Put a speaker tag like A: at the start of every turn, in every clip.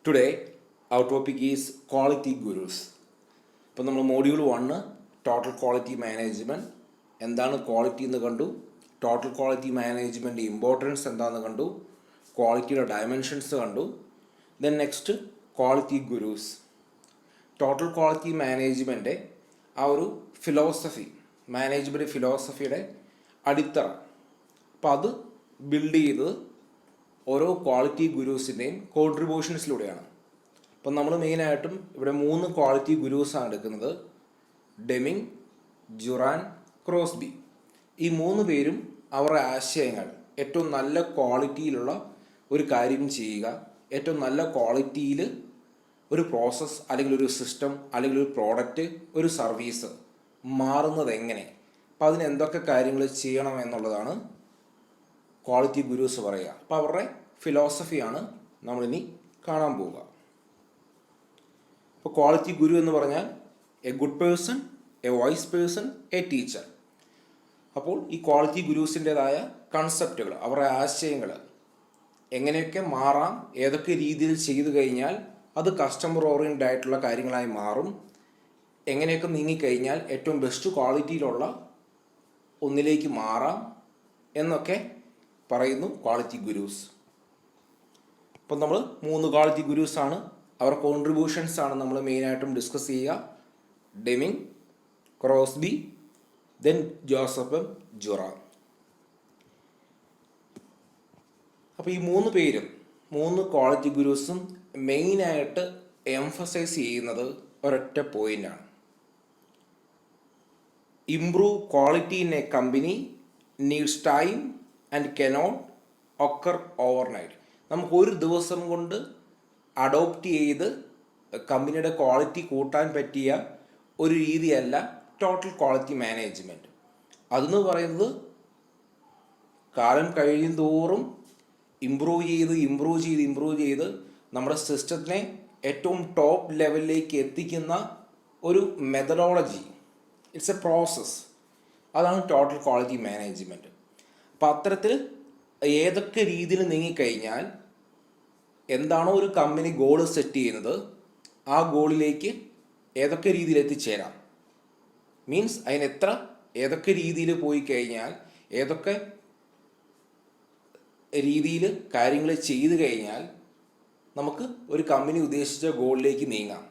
A: Today, our topic is quality gurus. ഇപ്പോൾ നമ്മൾ module 1 total quality management എന്താണ് quality എന്ന് കണ്ടു, ടോട്ടൽ ക്വാളിറ്റി മാനേജ്മെൻറ്റ് ഇമ്പോർട്ടൻസ് എന്താണെന്ന് കണ്ടു, ക്വാളിറ്റിയുടെ ഡയമെൻഷൻസ് കണ്ടു. Then next quality gurus. Total quality management ആ ഒരു ഫിലോസഫി, മാനേജ്മെൻറ്റ് ഫിലോസഫിയുടെ അടിത്തറ, അപ്പോൾ അത് ബിൽഡ് ചെയ്തത് ഓരോ ക്വാളിറ്റി ഗുരൂസിൻ്റെയും കോൺട്രിബ്യൂഷൻസിലൂടെയാണ്. അപ്പം നമ്മൾ മെയിനായിട്ടും ഇവിടെ 3 ക്വാളിറ്റി ഗുരൂസാണ് എടുക്കുന്നത്: ഡെമിങ്, ജുറാൻ, ക്രോസ്ബി. ഈ 3 പേരും അവരുടെ ആശയങ്ങൾ ഏറ്റവും നല്ല ക്വാളിറ്റിയിലുള്ള ഒരു കാര്യം ചെയ്യുക, ഏറ്റവും നല്ല ക്വാളിറ്റിയിൽ ഒരു പ്രോസസ്സ് അല്ലെങ്കിൽ ഒരു സിസ്റ്റം അല്ലെങ്കിൽ ഒരു പ്രോഡക്റ്റ്, ഒരു സർവീസ് മാറുന്നത് എങ്ങനെ, അപ്പം അതിന് എന്തൊക്കെ കാര്യങ്ങൾ ചെയ്യണം എന്നുള്ളതാണ് ക്വാളിറ്റി ഗുരൂസ് പറയുക. അപ്പോൾ അവരുടെ ഫിലോസഫിയാണ് നമ്മളിനി കാണാൻ പോവുക. അപ്പോൾ ക്വാളിറ്റി ഗുരു എന്ന് പറഞ്ഞാൽ a good person, a wise person, a teacher. അപ്പോൾ ഈ ക്വാളിറ്റി ഗുരൂസിൻ്റെതായ കൺസെപ്റ്റുകൾ, അവരുടെ ആശയങ്ങൾ എങ്ങനെയൊക്കെ മാറാം, ഏതൊക്കെ രീതിയിൽ ചെയ്തു കഴിഞ്ഞാൽ അത് കസ്റ്റമർ ഓറിയൻറ്റഡ് ആയിട്ടുള്ള കാര്യങ്ങളായി മാറും, എങ്ങനെയൊക്കെ നീങ്ങിക്കഴിഞ്ഞാൽ ഏറ്റവും ബെസ്റ്റ് ക്വാളിറ്റിയിലുള്ള ഒന്നിലേക്ക് മാറാം എന്നൊക്കെ പറയുന്നു ക്വാളിറ്റി ഗുരൂസ്. അപ്പം നമ്മൾ 3 ക്വാളിറ്റി ഗുരൂസാണ്, അവരുടെ കോൺട്രിബ്യൂഷൻസ് ആണ് നമ്മൾ മെയിനായിട്ടും ഡിസ്കസ് ചെയ്യുക: ഡെമിങ്, ക്രോസ്ബി, ദെൻ ജോസഫ് ജുറാൻ. അപ്പോൾ ഈ 3 പേരും 3 ക്വാളിറ്റി ഗുരൂസും മെയിനായിട്ട് എംഫസൈസ് ചെയ്യുന്നത് ഒരൊറ്റ പോയിൻ്റാണ്: improve quality in A company needs time and cannot occur overnight. നമുക്ക് ഒരു ദിവസം കൊണ്ട് അഡോപ്റ്റ് ചെയ്ത് കമ്പനിയുടെ ക്വാളിറ്റി കൂട്ടാൻ പറ്റിയ ഒരു രീതിയല്ല ടോട്ടൽ ക്വാളിറ്റി മാനേജ്മെൻറ്റ്. അതെന്ന് പറയുന്നത് കാലം കഴിയും തോറും ഇമ്പ്രൂവ് ചെയ്ത് നമ്മുടെ സിസ്റ്റത്തിനെ ഏറ്റവും ടോപ്പ് ലെവലിലേക്ക് എത്തിക്കുന്ന ഒരു മെത്തഡോളജി, ഇറ്റ്സ് എ പ്രോസസ്സ്. അതാണ് ടോട്ടൽ ക്വാളിറ്റി മാനേജ്മെൻറ്റ്. അപ്പോൾ അത്തരത്തിൽ ഏതൊക്കെ രീതിയിൽ നീങ്ങിക്കഴിഞ്ഞാൽ എന്താണോ ഒരു കമ്പനി ഗോൾ സെറ്റ് ചെയ്യുന്നത്, ആ ഗോളിലേക്ക് ഏതൊക്കെ രീതിയിൽ എത്തിച്ചേരാം, മീൻസ് ഏതൊക്കെ രീതിയിൽ പോയി കഴിഞ്ഞാൽ, ഏതൊക്കെ രീതിയിൽ കാര്യങ്ങൾ ചെയ്തു കഴിഞ്ഞാൽ നമുക്ക് ഒരു കമ്പനി ഉദ്ദേശിച്ച ഗോളിലേക്ക് നീങ്ങാം.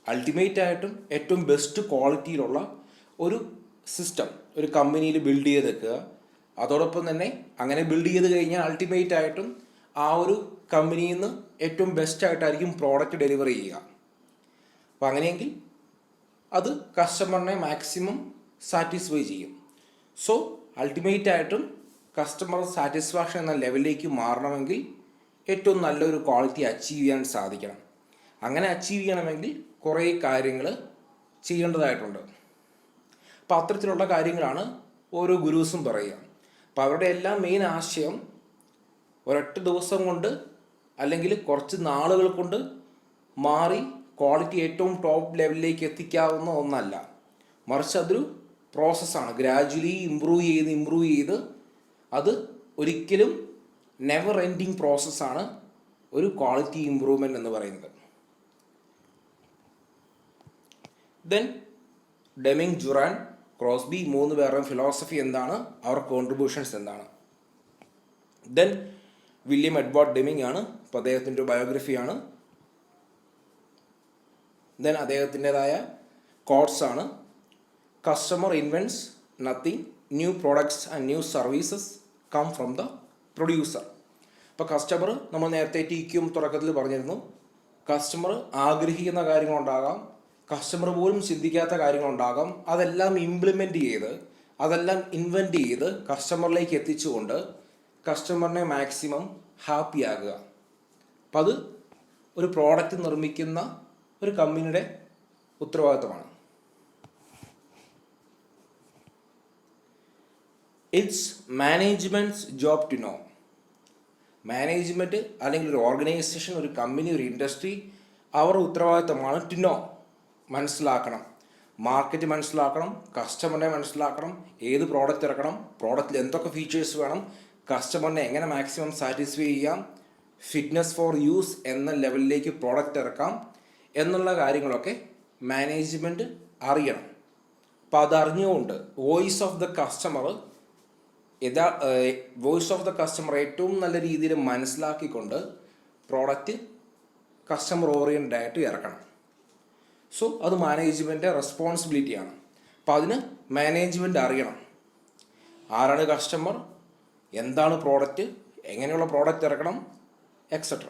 A: അൾട്ടിമേറ്റായിട്ടും ഏറ്റവും ബെസ്റ്റ് ക്വാളിറ്റിയിലുള്ള ഒരു സിസ്റ്റം ഒരു കമ്പനിയിൽ ബിൽഡ് ചെയ്തെക്കുക. അതോടൊപ്പം തന്നെ അങ്ങനെ ബിൽഡ് ചെയ്ത് കഴിഞ്ഞാൽ അൾട്ടിമേറ്റ് ആയിട്ടും ആ ഒരു കമ്പനിയിൽ നിന്ന് ഏറ്റവും ബെസ്റ്റായിട്ടായിരിക്കും പ്രോഡക്റ്റ് ഡെലിവറി ചെയ്യുക. അപ്പോൾ അങ്ങനെയെങ്കിൽ അത് കസ്റ്റമറിനെ മാക്സിമം സാറ്റിസ്ഫൈ ചെയ്യും. സോ അൾട്ടിമേറ്റ് ആയിട്ടും കസ്റ്റമർ സാറ്റിസ്ഫാക്ഷൻ എന്ന ലെവലിലേക്ക് മാറണമെങ്കിൽ ഏറ്റവും നല്ലൊരു ക്വാളിറ്റി അച്ചീവ് ചെയ്യാൻ സാധിക്കണം. അങ്ങനെ അച്ചീവ് ചെയ്യണമെങ്കിൽ കുറേ കാര്യങ്ങൾ ചെയ്യേണ്ടതായിട്ടുണ്ട്. അപ്പോൾ അത്തരത്തിലുള്ള കാര്യങ്ങളാണ് ഓരോ ഗുരൂസും പറയുക. അപ്പോൾ അവരുടെ എല്ലാം മെയിൻ ആശയം ഒരൊറ്റ ദിവസം കൊണ്ട് അല്ലെങ്കിൽ കുറച്ച് നാളുകൾ കൊണ്ട് മാറി ക്വാളിറ്റി ഏറ്റവും ടോപ്പ് ലെവലിലേക്ക് എത്തിക്കാവുന്ന ഒന്നല്ല, മറിച്ച് അതൊരു പ്രോസസ്സാണ്. ഗ്രാജുവലി ഇമ്പ്രൂവ് ചെയ്ത് അത് ഒരിക്കലും നെവർ എൻഡിങ് പ്രോസസ്സാണ് ഒരു ക്വാളിറ്റി ഇമ്പ്രൂവ്മെൻറ്റ് എന്ന് പറയുന്നത്. ദെൻ ഡെമിങ്, ജുറാൻ, ക്രോസ്ബി 3 പേരുടെയും ഫിലോസഫി എന്താണ്, അവർ കോൺട്രിബ്യൂഷൻസ് എന്താണ്. ദെൻ വില്യം എഡ്വേർഡ് ഡെമിങ് ആണ്, അപ്പോൾ അദ്ദേഹത്തിൻ്റെ ഒരു ബയോഗ്രഫിയാണ്. ദെൻ അദ്ദേഹത്തിൻ്റെതായ കോട്ട്സ് ആണ്: customer invents nothing, new products and new services come from the producer. അപ്പോൾ കസ്റ്റമർ, നമ്മൾ നേരത്തെ TQM തുടക്കത്തിൽ പറഞ്ഞിരുന്നു, കസ്റ്റമർ ആഗ്രഹിക്കുന്ന കാര്യങ്ങളുണ്ടാകാം, കസ്റ്റമർ പോലും ചിന്തിക്കാത്ത കാര്യങ്ങളുണ്ടാകാം. അതെല്ലാം ഇംപ്ലിമെൻ്റ് ചെയ്ത്, അതെല്ലാം ഇൻവെൻറ്റ് ചെയ്ത് കസ്റ്റമറിലേക്ക് എത്തിച്ചുകൊണ്ട് കസ്റ്റമറിനെ മാക്സിമം ഹാപ്പി ആകുക. അപ്പം അത് ഒരു പ്രോഡക്റ്റ് നിർമ്മിക്കുന്ന ഒരു കമ്പനിയുടെ ഉത്തരവാദിത്തമാണ്. It's management's job to know. Management അല്ലെങ്കിൽ ഒരു ഓർഗനൈസേഷൻ, ഒരു കമ്പനി, ഒരു ഇൻഡസ്ട്രി, അവരുടെ ഉത്തരവാദിത്തമാണ് ടു നോ, മനസ്സിലാക്കണം, മാർക്കറ്റ് മനസ്സിലാക്കണം, കസ്റ്റമറിനെ മനസ്സിലാക്കണം, ഏത് പ്രോഡക്റ്റ് ഇറക്കണം, പ്രോഡക്റ്റിൽ എന്തൊക്കെ ഫീച്ചേഴ്സ് വേണം, കസ്റ്റമറിനെ എങ്ങനെ മാക്സിമം സാറ്റിസ്ഫൈ ചെയ്യാം, ഫിറ്റ്നസ് ഫോർ യൂസ് എന്ന ലെവലിലേക്ക് പ്രോഡക്റ്റ് ഇറക്കാം എന്നുള്ള കാര്യങ്ങളൊക്കെ മാനേജ്മെൻറ്റ് അറിയണം. അപ്പോൾ അതറിഞ്ഞുകൊണ്ട് വോയിസ് ഓഫ് ദ കസ്റ്റമർ ഏറ്റവും നല്ല രീതിയിൽ മനസ്സിലാക്കിക്കൊണ്ട് പ്രോഡക്റ്റ് കസ്റ്റമർ ഓറിയൻറ്റഡ് ആയിട്ട് ഇറക്കണം. സോ അത് മാനേജ്മെൻറ്റ് റെസ്പോൺസിബിലിറ്റിയാണ്. അപ്പോൾ അതിന് മാനേജ്മെൻറ്റ് അറിയണം ആരാണ് കസ്റ്റമർ, എന്താണ് പ്രോഡക്റ്റ്, എങ്ങനെയുള്ള പ്രോഡക്റ്റ് ഇറക്കണം, എക്സെട്ര.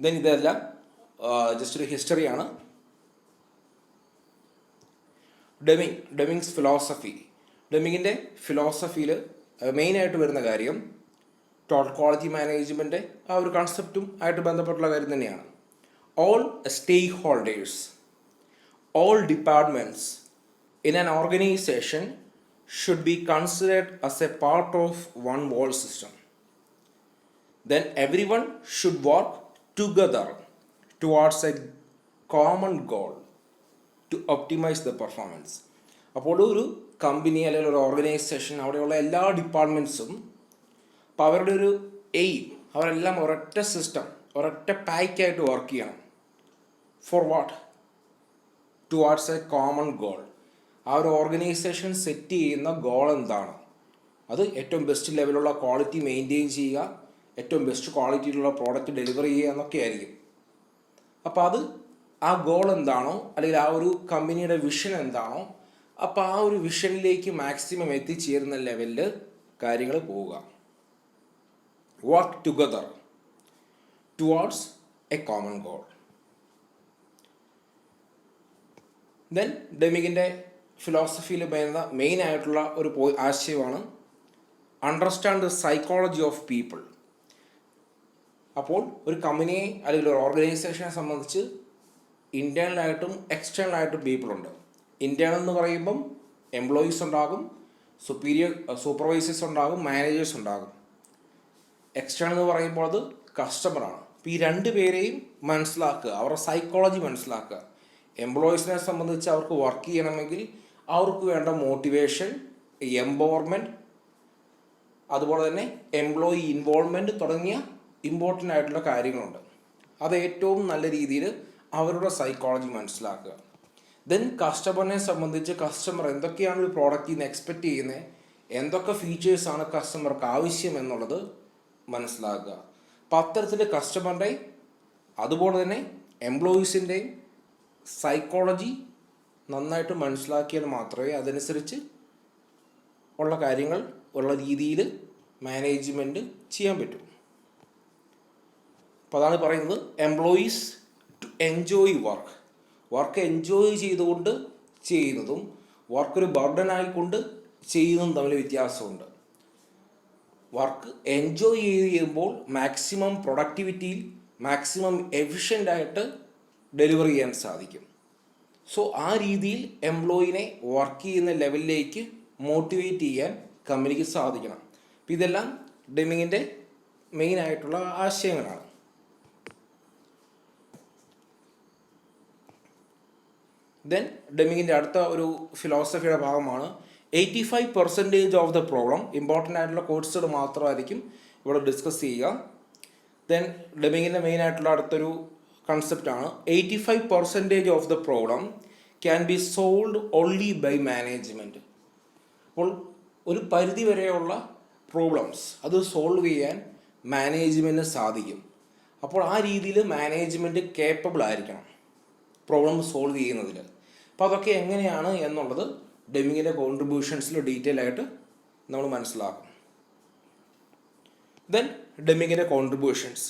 A: ദെൻ ഇതെല്ലാം ജസ്റ്റ് ഒരു ഹിസ്റ്ററിയാണ്. ഡെമിങ്സ് ഫിലോസഫി. ഡെമിങ്ങിൻ്റെ ഫിലോസഫിയിൽ മെയിനായിട്ട് വരുന്ന കാര്യം ടോട്ടൽ ക്വാളിറ്റി മാനേജ്മെൻറ്റ് ആ ഒരു കൺസെപ്റ്റും ആയിട്ട് ബന്ധപ്പെട്ടുള്ള കാര്യം തന്നെയാണ്. All stakeholders, all departments in an organization should be considered as a part of one whole system. Then everyone should work together towards a common goal to optimize the performance. അപ്പോൾ ഒരു company അല്ലെങ്കിൽ ഒരു organisation അവിടെയുള്ള എല്ലാ ഡിപ്പാർട്ട്മെൻറ്റ്സും അപ്പോൾ അവരുടെ ഒരു aim അവരെല്ലാം ഒരൊറ്റ സിസ്റ്റം ഒരൊറ്റ പാക്കായിട്ട് വർക്ക് ചെയ്യണം. For what? Towards a common goal. ആ ഒരു ഓർഗനൈസേഷൻ സെറ്റ് ചെയ്യുന്ന ഗോൾ എന്താണ്? അത് ഏറ്റവും ബെസ്റ്റ് ലെവലുള്ള ക്വാളിറ്റി മെയിൻറ്റെയിൻ ചെയ്യുക, ഏറ്റവും ബെസ്റ്റ് ക്വാളിറ്റിയിലുള്ള പ്രോഡക്റ്റ് ഡെലിവറി ചെയ്യുക എന്നൊക്കെ ആയിരിക്കും. അപ്പോൾ അത് ആ ഗോൾ എന്താണോ അല്ലെങ്കിൽ ആ ഒരു കമ്പനിയുടെ വിഷൻ എന്താണോ അപ്പോൾ ആ ഒരു വിഷനിലേക്ക് മാക്സിമം എത്തിച്ചേരുന്ന ലെവലിൽ കാര്യങ്ങൾ പോവുക. Work together towards a common goal. Then ഡെമിങ്ങിൻ്റെ ഫിലോസഫിയിൽ വരുന്ന മെയിൻ ആയിട്ടുള്ള ഒരു ആശയമാണ് understand the psychology of people. അപ്പോൾ ഒരു കമ്പനിയെ അല്ലെങ്കിൽ ഒരു ഓർഗനൈസേഷനെ സംബന്ധിച്ച് ഇൻറ്റേർണലായിട്ടും എക്സ്റ്റേണലായിട്ടും പീപ്പിളുണ്ട്. ഇൻറ്റേർണൽ എന്ന് പറയുമ്പം എംപ്ലോയീസ് ഉണ്ടാകും, സൂപ്പർവൈസേഴ്സ് ഉണ്ടാകും, മാനേജേഴ്സ് ഉണ്ടാകും. എക്സ്റ്റേണൽ എന്ന് പറയുമ്പോൾ അത് കസ്റ്റമറാണ്. അപ്പോൾ ഈ രണ്ട് പേരെയും മനസ്സിലാക്കുക, അവരുടെ സൈക്കോളജി മനസ്സിലാക്കുക. എംപ്ലോയീസിനെ സംബന്ധിച്ച് അവർക്ക് വർക്ക് ചെയ്യണമെങ്കിൽ അവർക്ക് വേണ്ട മോട്ടിവേഷൻ, എംപവർമെൻറ്റ്, അതുപോലെ തന്നെ എംപ്ലോയി ഇൻവോൾവ്മെൻറ്റ് തുടങ്ങിയ ഇമ്പോർട്ടൻ്റ് ആയിട്ടുള്ള കാര്യങ്ങളുണ്ട്. അത് ഏറ്റവും നല്ല രീതിയിൽ അവരുടെ സൈക്കോളജി മനസ്സിലാക്കുക. ദെൻ കസ്റ്റമറിനെ സംബന്ധിച്ച് കസ്റ്റമർ എന്തൊക്കെയാണ് ഒരു പ്രോഡക്റ്റിൽ നിന്ന് എക്സ്പെക്റ്റ് ചെയ്യുന്നത്, എന്തൊക്കെ ഫീച്ചേഴ്സാണ് കസ്റ്റമർക്ക് ആവശ്യം എന്നുള്ളത് മനസ്സിലാക്കുക. അപ്പം അത്തരത്തിൽ കസ്റ്റമറുടെ അതുപോലെ തന്നെ എംപ്ലോയീസിൻ്റെയും സൈക്കോളജി നന്നായിട്ട് മനസ്സിലാക്കിയാൽ മാത്രമേ അതനുസരിച്ച് ഉള്ള കാര്യങ്ങൾ ഉള്ള രീതിയിൽ മാനേജ്മെൻറ്റ് ചെയ്യാൻ പറ്റും. അപ്പോൾ അതാണ് പറയുന്നത് employees to enjoy work enjoy ചെയ്തുകൊണ്ട് ചെയ്യുന്നതും വർക്ക് ഒരു ബർഡൻ ആയിക്കൊണ്ട് ചെയ്യുന്നതും തമ്മിൽ വ്യത്യാസമുണ്ട്. വർക്ക് എൻജോയ് ചെയ്യുമ്പോൾ മാക്സിമം പ്രൊഡക്ടിവിറ്റിയിൽ മാക്സിമം എഫിഷ്യൻ്റായിട്ട് ഡെലിവർ ചെയ്യാൻ സാധിക്കും. സോ ആ രീതിയിൽ എംപ്ലോയിനെ വർക്ക് ചെയ്യുന്ന ലെവലിലേക്ക് മോട്ടിവേറ്റ് ചെയ്യാൻ കമ്പനിക്ക് സാധിക്കണം. അപ്പം ഇതെല്ലാം ഡെമിങ്ങിൻ്റെ മെയിൻ ആയിട്ടുള്ള ആശയങ്ങളാണ്. ദെൻ ഡെമിങ്ങിൻ്റെ അടുത്ത ഒരു ഫിലോസഫിയുടെ ഭാഗമാണ് 85% ഓഫ് ദ പ്രോബ്ലം. ഇമ്പോർട്ടൻ്റ് ആയിട്ടുള്ള കോഴ്സുകൾ മാത്രമായിരിക്കും ഇവിടെ ഡിസ്കസ് ചെയ്യുക. ദെൻ ഡെമിങ്ങിൻ്റെ മെയിൻ ആയിട്ടുള്ള അടുത്തൊരു കൺസെപ്റ്റാണ് 85% of the problem can be solve only by management. അപ്പോൾ ഒരു പരിധി വരെയുള്ള പ്രോബ്ലംസ് അത് സോൾവ് ചെയ്യാൻ മാനേജ്മെൻറ്റിന് സാധിക്കും. അപ്പോൾ ആ രീതിയിൽ മാനേജ്മെൻറ്റ് കേപ്പബിൾ ആയിരിക്കണം പ്രോബ്ലം സോൾവ് ചെയ്യുന്നതിൽ. അപ്പോൾ അതൊക്കെ എങ്ങനെയാണ് എന്നുള്ളത് ഡെമിങ്ങിൻ്റെ കോൺട്രിബ്യൂഷൻസിൽ ഡീറ്റെയിൽ ആയിട്ട് നമ്മൾ മനസ്സിലാക്കും. ദെൻ ഡെമിങ്ങിൻ്റെ കോൺട്രിബ്യൂഷൻസ്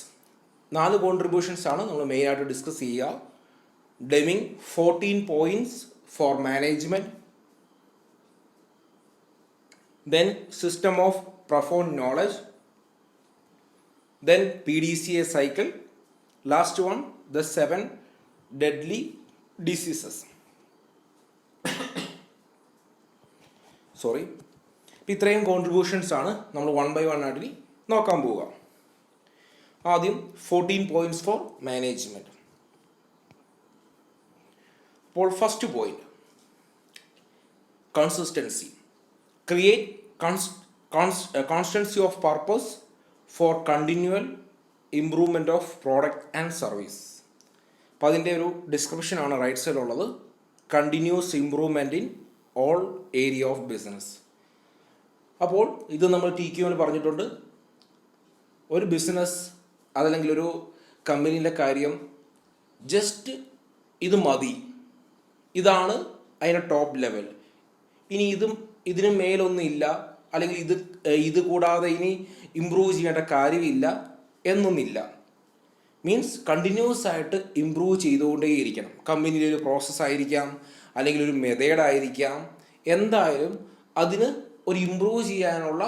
A: 4 കോൺട്രിബ്യൂഷൻസ് ആണ് നമ്മൾ മെയിനായിട്ട് ഡിസ്കസ് ചെയ്യുക. Deming 14 points for management. Then system of profound knowledge. Then PDCA cycle. Last one the 7 deadly diseases. Sorry. ഇത്രയും കോൺട്രിബ്യൂഷൻസ് ആണ് നമ്മൾ 1 by 1 ആയിട്ട് നോക്കാൻ പോവുക. ആദ്യം 14 points ഫോർ മാനേജ്മെൻറ്റ്. അപ്പോൾ first point consistency. Create constancy of purpose for continual improvement of product and service. അപ്പോൾ അതിൻ്റെ ഒരു ഡിസ്ക്രിപ്ഷനാണ് റൈറ്റ് സൈഡിലുള്ളത്. Continuous improvement in all area of business. അപ്പോൾ ഇത് നമ്മൾ TQL പറഞ്ഞിട്ടുണ്ട്. ഒരു ബിസിനസ് അതല്ലെങ്കിൽ ഒരു കമ്പനീൻ്റെ കാര്യം ജസ്റ്റ് ഇത് മതി, ഇതാണ് അതിൻ്റെ ടോപ്പ് ലെവൽ. ഇനി ഇതിന് മേലൊന്നും ഇല്ല, അല്ലെങ്കിൽ ഇത് കൂടാതെ ഇനി ഇമ്പ്രൂവ് ചെയ്യേണ്ട കാര്യമില്ല എന്നൊന്നില്ല. മീൻസ് കണ്ടിന്യൂസ് ആയിട്ട് ഇമ്പ്രൂവ് ചെയ്തുകൊണ്ടേയിരിക്കണം. കമ്പനിയിലെ ഒരു പ്രോസസ്സ് ആയിരിക്കാം, അല്ലെങ്കിൽ ഒരു മെത്തേഡ് ആയിരിക്കാം, എന്തായാലും അതിന് ഒരു ഇമ്പ്രൂവ് ചെയ്യാനുള്ള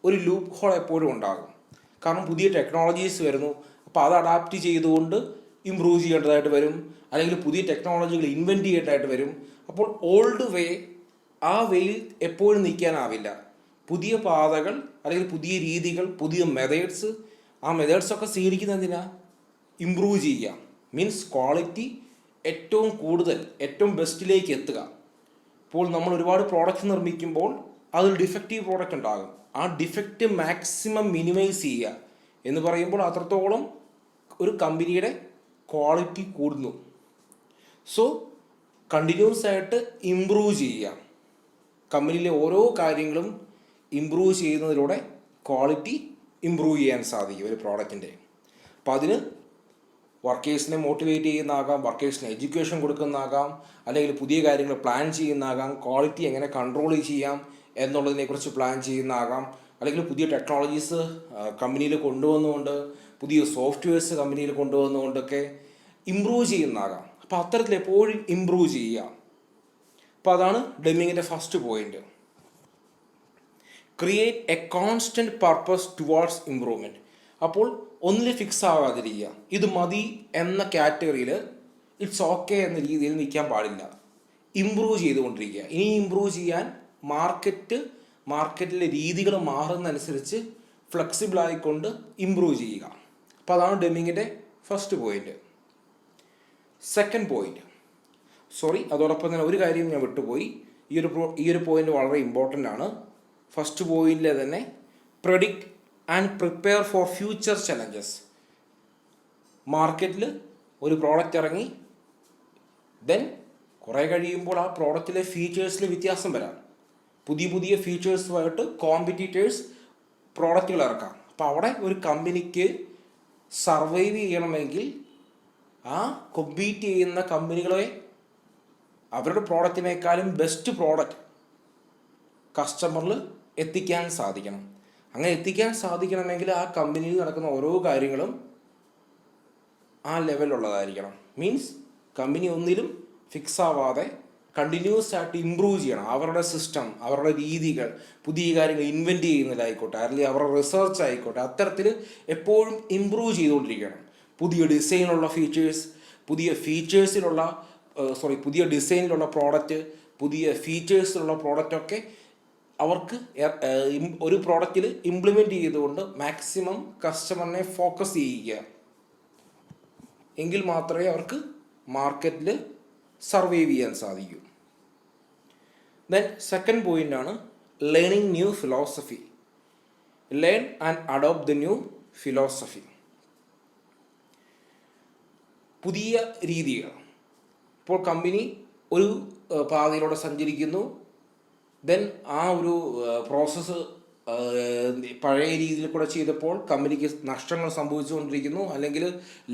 A: ഒരു ലൂപ്പ് ഹോൾ എപ്പോഴും ഉണ്ടാകും. കാരണം പുതിയ ടെക്നോളജീസ് വരുന്നു, അപ്പോൾ അത് അഡാപ്റ്റ് ചെയ്തുകൊണ്ട് ഇമ്പ്രൂവ് ചെയ്യേണ്ടതായിട്ട് വരും, അല്ലെങ്കിൽ പുതിയ ടെക്നോളജികൾ ഇൻവെൻറ്റ് ചെയ്യേണ്ടതായിട്ട് വരും. അപ്പോൾ ഓൾഡ് വേ, ആ വേയിൽ എപ്പോഴും നിൽക്കാനാവില്ല. പുതിയ പാതകൾ അല്ലെങ്കിൽ പുതിയ രീതികൾ, പുതിയ മെത്തേഡ്സ്, ആ മെത്തേഡ്സൊക്കെ സ്വീകരിക്കുന്നതിനാ ഇമ്പ്രൂവ് ചെയ്യുക. മീൻസ് ക്വാളിറ്റി ഏറ്റവും കൂടുതൽ, ഏറ്റവും ബെസ്റ്റിലേക്ക് എത്തുക. ഇപ്പോൾ നമ്മൾ ഒരുപാട് പ്രോഡക്റ്റ് നിർമ്മിക്കുമ്പോൾ അതിൽ ഡിഫക്റ്റീവ് പ്രോഡക്റ്റ് ഉണ്ടാകും. ആ ഡിഫക്റ്റ് മാക്സിമം മിനിമൈസ് ചെയ്യുക എന്ന് പറയുമ്പോൾ അത്രത്തോളം ഒരു കമ്പനിയുടെ ക്വാളിറ്റി കൂടുന്നു. സോ കണ്ടിന്യൂസ് ആയിട്ട് ഇമ്പ്രൂവ് ചെയ്യുക. കമ്പനിയിലെ ഓരോ കാര്യങ്ങളും ഇമ്പ്രൂവ് ചെയ്യുന്നതിലൂടെ ക്വാളിറ്റി ഇമ്പ്രൂവ് ചെയ്യാൻ സാധിക്കും ഒരു പ്രോഡക്റ്റിൻ്റെ. അപ്പോൾ അതിന് വർക്കേഴ്സിനെ മോട്ടിവേറ്റ് ചെയ്യുന്നതാകാം, വർക്കേഴ്സിന് എഡ്യൂക്കേഷൻ കൊടുക്കുന്നതാകാം, അല്ലെങ്കിൽ പുതിയ കാര്യങ്ങൾ പ്ലാൻ ചെയ്യുന്നതാകാം, ക്വാളിറ്റി എങ്ങനെ കൺട്രോൾ ചെയ്യാം എന്നുള്ളതിനെക്കുറിച്ച് പ്ലാൻ ചെയ്യുന്നതാകാം, അല്ലെങ്കിൽ പുതിയ ടെക്നോളജീസ് കമ്പനിയിൽ കൊണ്ടുവന്നുകൊണ്ട്, പുതിയ സോഫ്റ്റ്വെയർസ് കമ്പനിയിൽ കൊണ്ടുവന്നുകൊണ്ടൊക്കെ ഇമ്പ്രൂവ് ചെയ്യുന്നതാകാം. അപ്പോൾ അത്തരത്തിൽ എപ്പോഴും ഇമ്പ്രൂവ് ചെയ്യുക. അപ്പോൾ അതാണ് ഡെമ്മിങ്ങിൻ്റെ first point. Create a constant purpose towards improvement. അപ്പോൾ ഒന്നിൽ ഫിക്സ് ആകാതിരിക്കുക. ഇത് മതി എന്ന കാറ്റഗറിയിൽ ഇറ്റ്സ് ഓക്കെ എന്ന രീതിയിൽ നിൽക്കാൻ പാടില്ല. ഇമ്പ്രൂവ് ചെയ്തുകൊണ്ടിരിക്കുക. ഇനി ഇമ്പ്രൂവ് ചെയ്യാൻ മാർക്കറ്റിലെ രീതികൾ മാറുന്നതനുസരിച്ച് ഫ്ലെക്സിബിൾ ആയിക്കൊണ്ട് ഇമ്പ്രൂവ് ചെയ്യുക. അപ്പോൾ അതാണ് ഡെമ്മിങ്ങിൻ്റെ ഫസ്റ്റ് പോയിന്റ്. സെക്കൻഡ് പോയിന്റ്, അതോടൊപ്പം തന്നെ ഒരു കാര്യം ഞാൻ വിട്ടുപോയി. ഈ ഒരു പോയിന്റ് വളരെ ഇമ്പോർട്ടൻ്റ് ആണ്. ഫസ്റ്റ് പോയിന്റിലെ തന്നെ predict and prepare for future challenges. മാർക്കറ്റിൽ ഒരു പ്രോഡക്റ്റ് ഇറങ്ങി, ദെൻ കുറേ കഴിയുമ്പോൾ ആ പ്രോഡക്റ്റിലെ ഫീച്ചേഴ്സിൽ വ്യത്യാസം വരാം. പുതിയ ഫീച്ചേഴ്സുമായിട്ട് കോമ്പറ്റീറ്റേഴ്സ് പ്രോഡക്റ്റുകൾ ഇറക്കാം. അപ്പോൾ അവിടെ ഒരു കമ്പനിക്ക് സർവൈവ് ചെയ്യണമെങ്കിൽ ആ കോമ്പീറ്റ് ചെയ്യുന്ന കമ്പനികളെ അവരുടെ പ്രോഡക്റ്റിനേക്കാളും ബെസ്റ്റ് പ്രോഡക്റ്റ് കസ്റ്റമറിൽ എത്തിക്കാൻ സാധിക്കണം. അങ്ങനെ എത്തിക്കാൻ സാധിക്കണമെങ്കിൽ ആ കമ്പനിയിൽ നടക്കുന്ന ഓരോ കാര്യങ്ങളും ആ ലെവലുള്ളതായിരിക്കണം. മീൻസ് കമ്പനി ഒന്നിലും ഫിക്സ് ആവാതെ കണ്ടിന്യൂസ് ആയിട്ട് ഇമ്പ്രൂവ് ചെയ്യണം. അവരുടെ സിസ്റ്റം, അവരുടെ രീതികൾ, പുതിയ കാര്യങ്ങൾ ഇൻവെൻറ്റ് ചെയ്യുന്നതിലായിക്കോട്ടെ, അല്ലെങ്കിൽ അവരുടെ റിസർച്ച് ആയിക്കോട്ടെ, അത്തരത്തിൽ എപ്പോഴും ഇമ്പ്രൂവ് ചെയ്തുകൊണ്ടിരിക്കണം. പുതിയ ഡിസൈനുള്ള ഫീച്ചേഴ്സ്, പുതിയ ഡിസൈനിലുള്ള പ്രോഡക്റ്റ്, പുതിയ ഫീച്ചേഴ്സിലുള്ള പ്രോഡക്റ്റൊക്കെ അവർക്ക് ഒരു പ്രോഡക്റ്റിൽ ഇംപ്ലിമെൻറ്റ് ചെയ്തുകൊണ്ട് മാക്സിമം കസ്റ്റമറിനെ ഫോക്കസ് ചെയ്യുക. എങ്കിൽ മാത്രമേ അവർക്ക് മാർക്കറ്റിൽ സർവൈവ് ചെയ്യാൻ സാധിക്കൂ. ദെൻ സെക്കൻഡ് പോയിൻ്റാണ് learning new philosophy. Learn and adopt the new philosophy. പുതിയ രീതികൾ. ഇപ്പോൾ കമ്പനി ഒരു പാതയിലൂടെ സഞ്ചരിക്കുന്നു, ദെൻ ആ ഒരു പ്രോസസ്സ് പഴയ രീതിയിൽ കൂടെ ചെയ്തപ്പോൾ കമ്പനിക്ക് നഷ്ടങ്ങൾ സംഭവിച്ചുകൊണ്ടിരിക്കുന്നു, അല്ലെങ്കിൽ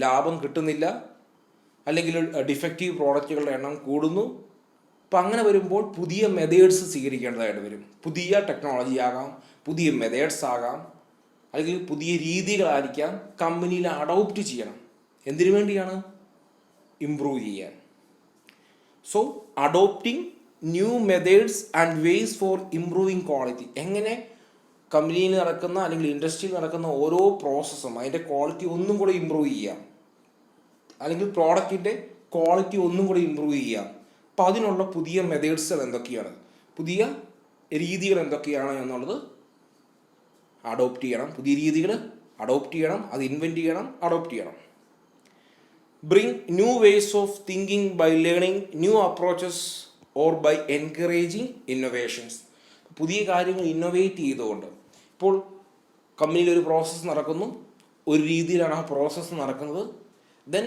A: ലാഭം കിട്ടുന്നില്ല, അല്ലെങ്കിൽ ഡിഫക്റ്റീവ് പ്രോഡക്റ്റുകളുടെ എണ്ണം കൂടുന്നു. അപ്പം അങ്ങനെ വരുമ്പോൾ പുതിയ മെത്തേഡ്സ് സ്വീകരിക്കേണ്ടതായിട്ട് വരും. പുതിയ ടെക്നോളജി ആകാം, പുതിയ മെത്തേഡ്സ് ആകാം, അല്ലെങ്കിൽ പുതിയ രീതികളായിരിക്കാം കമ്പനിയിൽ അഡോപ്റ്റ് ചെയ്യണം. എന്തിനു വേണ്ടിയാണ്? ഇംപ്രൂവ് ചെയ്യാൻ. So adopting new methods and ways for improving quality. എങ്ങനെ കമ്പനിയിൽ നടക്കുന്ന അല്ലെങ്കിൽ ഇൻഡസ്ട്രിയിൽ നടക്കുന്ന ഓരോ പ്രോസസ്സും അതിൻ്റെ ക്വാളിറ്റി ഒന്നും കൂടെ ഇമ്പ്രൂവ് ചെയ്യാം, അല്ലെങ്കിൽ പ്രോഡക്റ്റിൻ്റെ ക്വാളിറ്റി ഒന്നും കൂടെ ഇമ്പ്രൂവ് ചെയ്യാം. അപ്പം അതിനുള്ള പുതിയ മെത്തേഡ്സുകൾ എന്തൊക്കെയാണ്, പുതിയ രീതികൾ എന്തൊക്കെയാണ് എന്നുള്ളത് അഡോപ്റ്റ് ചെയ്യണം. പുതിയ രീതികൾ അഡോപ്റ്റ് ചെയ്യണം, അത് ഇൻവെൻറ്റ് ചെയ്യണം, അഡോപ്റ്റ് ചെയ്യണം. Bring new ways of thinking by learning new approaches or by encouraging innovations. പുതിയ കാര്യങ്ങൾ ഇന്നോവേറ്റ് ചെയ്തുകൊണ്ട്. ഇപ്പോൾ കമ്പനിയിൽ ഒരു പ്രോസസ്സ് നടക്കുന്നു, ഒരു രീതിയിലാണ് ആ പ്രോസസ്സ് നടക്കുന്നത്. ദെൻ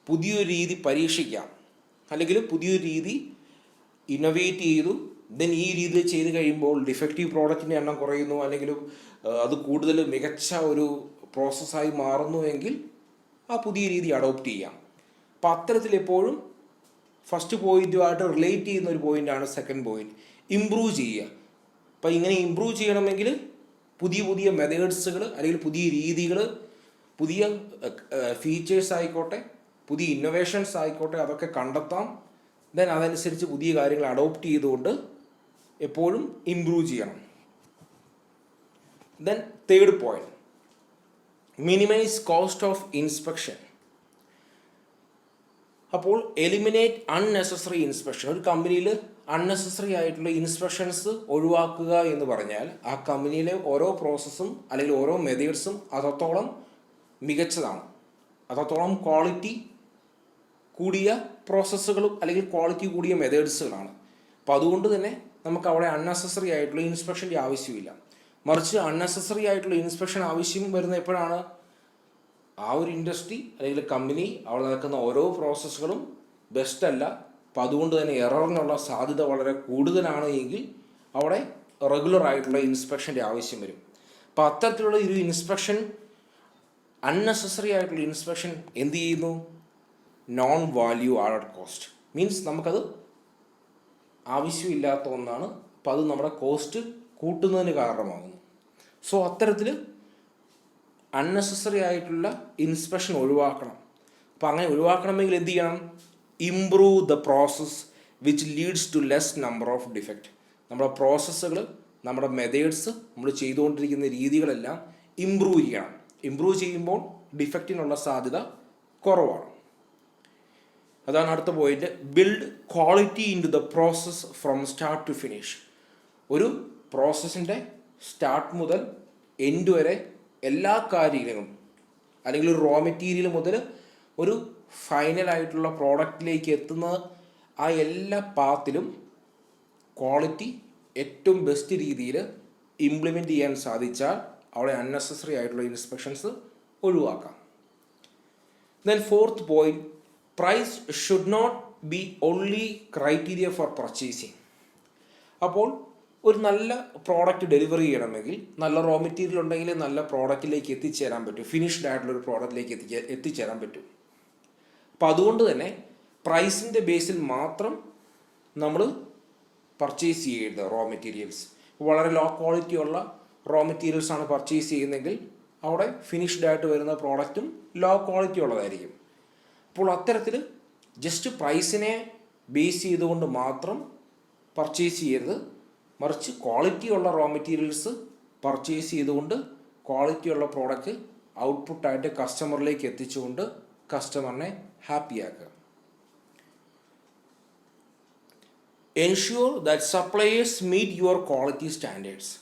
A: പുതിയൊരു രീതി പരീക്ഷിക്കാം, അല്ലെങ്കിൽ പുതിയൊരു രീതി ഇന്നോവേറ്റ് ചെയ്തു. ദെൻ ഈ രീതിയിൽ ചെയ്ത് കഴിയുമ്പോൾ ഡിഫക്റ്റീവ് പ്രോഡക്റ്റിൻ്റെ എണ്ണം കുറയുന്നു, അല്ലെങ്കിൽ അത് കൂടുതൽ മികച്ച ഒരു പ്രോസസ്സായി മാറുന്നുവെങ്കിൽ ആ പുതിയ രീതി അഡോപ്റ്റ് ചെയ്യാം. അപ്പം അത്തരത്തിൽ എപ്പോഴും ഫസ്റ്റ് പോയിൻറ്റുമായിട്ട് റിലേറ്റ് ചെയ്യുന്ന ഒരു പോയിൻ്റാണ് സെക്കൻഡ് പോയിൻറ്റ്, ഇമ്പ്രൂവ് ചെയ്യുക. അപ്പം ഇങ്ങനെ ഇമ്പ്രൂവ് ചെയ്യണമെങ്കിൽ പുതിയ പുതിയ മെത്തേഡ്സുകൾ, അല്ലെങ്കിൽ പുതിയ രീതികൾ, പുതിയ ഫീച്ചേഴ്സ് ആയിക്കോട്ടെ, പുതിയ ഇന്നോവേഷൻസ് ആയിക്കോട്ടെ, അതൊക്കെ കണ്ടെത്താം. ദെൻ അതനുസരിച്ച് പുതിയ കാര്യങ്ങൾ അഡോപ്റ്റ് ചെയ്തുകൊണ്ട് എപ്പോഴും ഇമ്പ്രൂവ് ചെയ്യണം. Then third point, minimise cost of inspection. അപ്പോൾ എലിമിനേറ്റ് അൺനെസസറി ഇൻസ്പെക്ഷൻ. ഒരു കമ്പനിയിൽ അൺനെസസറി ആയിട്ടുള്ള ഇൻസ്പെക്ഷൻസ് ഒഴിവാക്കുക എന്ന് പറഞ്ഞാൽ ആ കമ്പനിയിലെ ഓരോ പ്രോസസ്സും അല്ലെങ്കിൽ ഓരോ മെത്തേഡ്സും അത്രത്തോളം മികച്ചതാണ്, അത്രത്തോളം ക്വാളിറ്റി കൂടിയ പ്രോസസ്സുകളും അല്ലെങ്കിൽ ക്വാളിറ്റി കൂടിയ മെത്തേഡ്സുകളാണ്. അപ്പോൾ അതുകൊണ്ട് തന്നെ നമുക്ക് അവിടെ അൺനെസസറി ആയിട്ടുള്ള ഇൻസ്പെക്ഷൻ്റെ ആവശ്യമില്ല. മറിച്ച് അൺനെസസറി ആയിട്ടുള്ള ഇൻസ്പെക്ഷൻ ആവശ്യം വരുന്ന എപ്പോഴാണ്? ആ ഒരു ഇൻഡസ്ട്രി അല്ലെങ്കിൽ കമ്പനി അവിടെ നടക്കുന്ന ഓരോ പ്രോസസ്സുകളും ബെസ്റ്റ് അല്ല, അപ്പോൾ അതുകൊണ്ട് തന്നെ എററിനുള്ള സാധ്യത വളരെ കൂടുതലാണ് എങ്കിൽ അവിടെ റെഗുലർ ആയിട്ടുള്ള ഇൻസ്പെക്ഷൻ്റെ ആവശ്യം വരും. അപ്പോൾ അത്തരത്തിലുള്ള ഒരു ഇൻസ്പെക്ഷൻ, അൺനെസസറി ആയിട്ടുള്ള ഇൻസ്പെക്ഷൻ എന്ത് ചെയ്യുന്നു? Non value added cost, means നമുക്കത് ആവശ്യമില്ലാത്ത ഒന്നാണ്. അപ്പോൾ അത് നമ്മുടെ കോസ്റ്റ് കൂട്ടുന്നതിന് കാരണമാകുന്നു. സോ അത്തരത്തിൽ അൺനെസസറി ആയിട്ടുള്ള ഇൻസ്പെക്ഷൻ ഒഴിവാക്കണം. അപ്പോൾ അങ്ങനെ ഒഴിവാക്കണമെങ്കിൽ എന്ത് ചെയ്യണം? Improve the process which leads to less number of defect. നമ്മുടെ പ്രോസസ്സുകൾ, നമ്മുടെ മെത്തേഡ്സ്, നമ്മൾ ചെയ്തുകൊണ്ടിരിക്കുന്ന രീതികളെല്ലാം ഇംപ്രൂവ് ചെയ്യണം. ഇംപ്രൂവ് ചെയ്യുമ്പോൾ ഡിഫക്റ്റിനുള്ള സാധ്യത കുറവാണ്. അതാണ് അടുത്ത point, build quality into the process from start to finish. ഒരു പ്രോസസ്സിൻ്റെ സ്റ്റാർട്ട് മുതൽ എൻഡ് വരെ എല്ലാ കാര്യങ്ങളും, അല്ലെങ്കിൽ ഒരു റോ മെറ്റീരിയൽ മുതൽ ഒരു ഫൈനലായിട്ടുള്ള പ്രോഡക്റ്റിലേക്ക് എത്തുന്ന ആ എല്ലാ പാത്തിലും ക്വാളിറ്റി ഏറ്റവും ബെസ്റ്റ് രീതിയിൽ ഇംപ്ലിമെൻറ്റ് ചെയ്യാൻ സാധിച്ചാൽ അവിടെ അൺനെസസറി ആയിട്ടുള്ള ഇൻസ്പെക്ഷൻസ് ഒഴിവാക്കാം. Then fourth point, price should not be only criteria for purchasing. അപ്പോൾ ഒരു നല്ല പ്രോഡക്റ്റ് ഡെലിവറി ചെയ്യണമെങ്കിൽ നല്ല റോ മെറ്റീരിയൽ ഉണ്ടെങ്കിൽ നല്ല പ്രോഡക്റ്റിലേക്ക് എത്തിച്ചേരാൻ പറ്റും, ഫിനിഷ്ഡ് ആയിട്ടുള്ളൊരു പ്രോഡക്റ്റിലേക്ക് എത്തിച്ചേരാൻ പറ്റും. അപ്പോൾ അതുകൊണ്ട് തന്നെ പ്രൈസിൻ്റെ ബേസിൽ മാത്രം നമ്മൾ പർച്ചേസ് ചെയ്യരുത് റോ മെറ്റീരിയൽസ്. വളരെ ലോ ക്വാളിറ്റി ഉള്ള റോ മെറ്റീരിയൽസാണ് പർച്ചേസ് ചെയ്യുന്നതെങ്കിൽ അവിടെ ഫിനിഷ്ഡ് ആയിട്ട് വരുന്ന പ്രോഡക്റ്റും ലോ ക്വാളിറ്റി ഉള്ളതായിരിക്കും. അപ്പോൾ അത്തരത്തിൽ ജസ്റ്റ് പ്രൈസിനെ ബേസ് ചെയ്തുകൊണ്ട് മാത്രം പർച്ചേസ് ചെയ്യരുത്, മറിച്ച് ക്വാളിറ്റിയുള്ള റോ മെറ്റീരിയൽസ് പർച്ചേസ് ചെയ്തുകൊണ്ട് ക്വാളിറ്റിയുള്ള പ്രോഡക്റ്റ് ഔട്ട്പുട്ടായിട്ട് കസ്റ്റമറിലേക്ക് എത്തിച്ചുകൊണ്ട് കസ്റ്റമറിനെ ഹാപ്പിയാക്കുക. Ensure that suppliers meet your quality standards.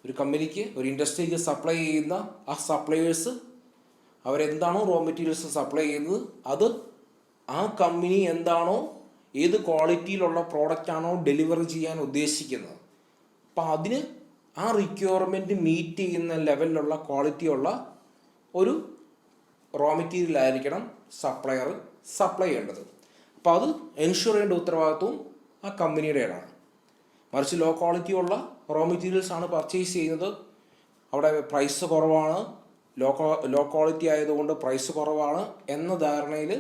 A: ഒരു കമ്പനിക്ക്, ഒരു ഇൻഡസ്ട്രിക്ക് സപ്ലൈ ചെയ്യുന്ന ആ സപ്ലയേഴ്സ് അവരെന്താണോ റോ മെറ്റീരിയൽസ് സപ്ലൈ ചെയ്യുന്നത് അത് ആ കമ്പനി എന്താണോ, ഏത് ക്വാളിറ്റിയിലുള്ള പ്രോഡക്റ്റാണോ ഡെലിവറി ചെയ്യാൻ ഉദ്ദേശിക്കുന്നത്, അപ്പം അതിന് ആ റിക്വയർമെൻറ്റ് മീറ്റ് ചെയ്യുന്ന ലെവലിലുള്ള ക്വാളിറ്റിയുള്ള ഒരു റോ മെറ്റീരിയൽ ആയിരിക്കണം സപ്ലയർ സപ്ലൈ ചെയ്യേണ്ടത്. അപ്പോൾ അത് എൻഷുർ ചെയ്യേണ്ട ഉത്തരവാദിത്വം ആ കമ്പനിയുടേതാണ്. മറിച്ച് ലോ ക്വാളിറ്റി ഉള്ള റോ മെറ്റീരിയൽസ് ആണ് പർച്ചേസ് ചെയ്യുന്നത്, അവിടെ പ്രൈസ് കുറവാണ്, ലോ ക്വാളിറ്റി ആയതുകൊണ്ട് പ്രൈസ് കുറവാണ് എന്ന ധാരണയിൽ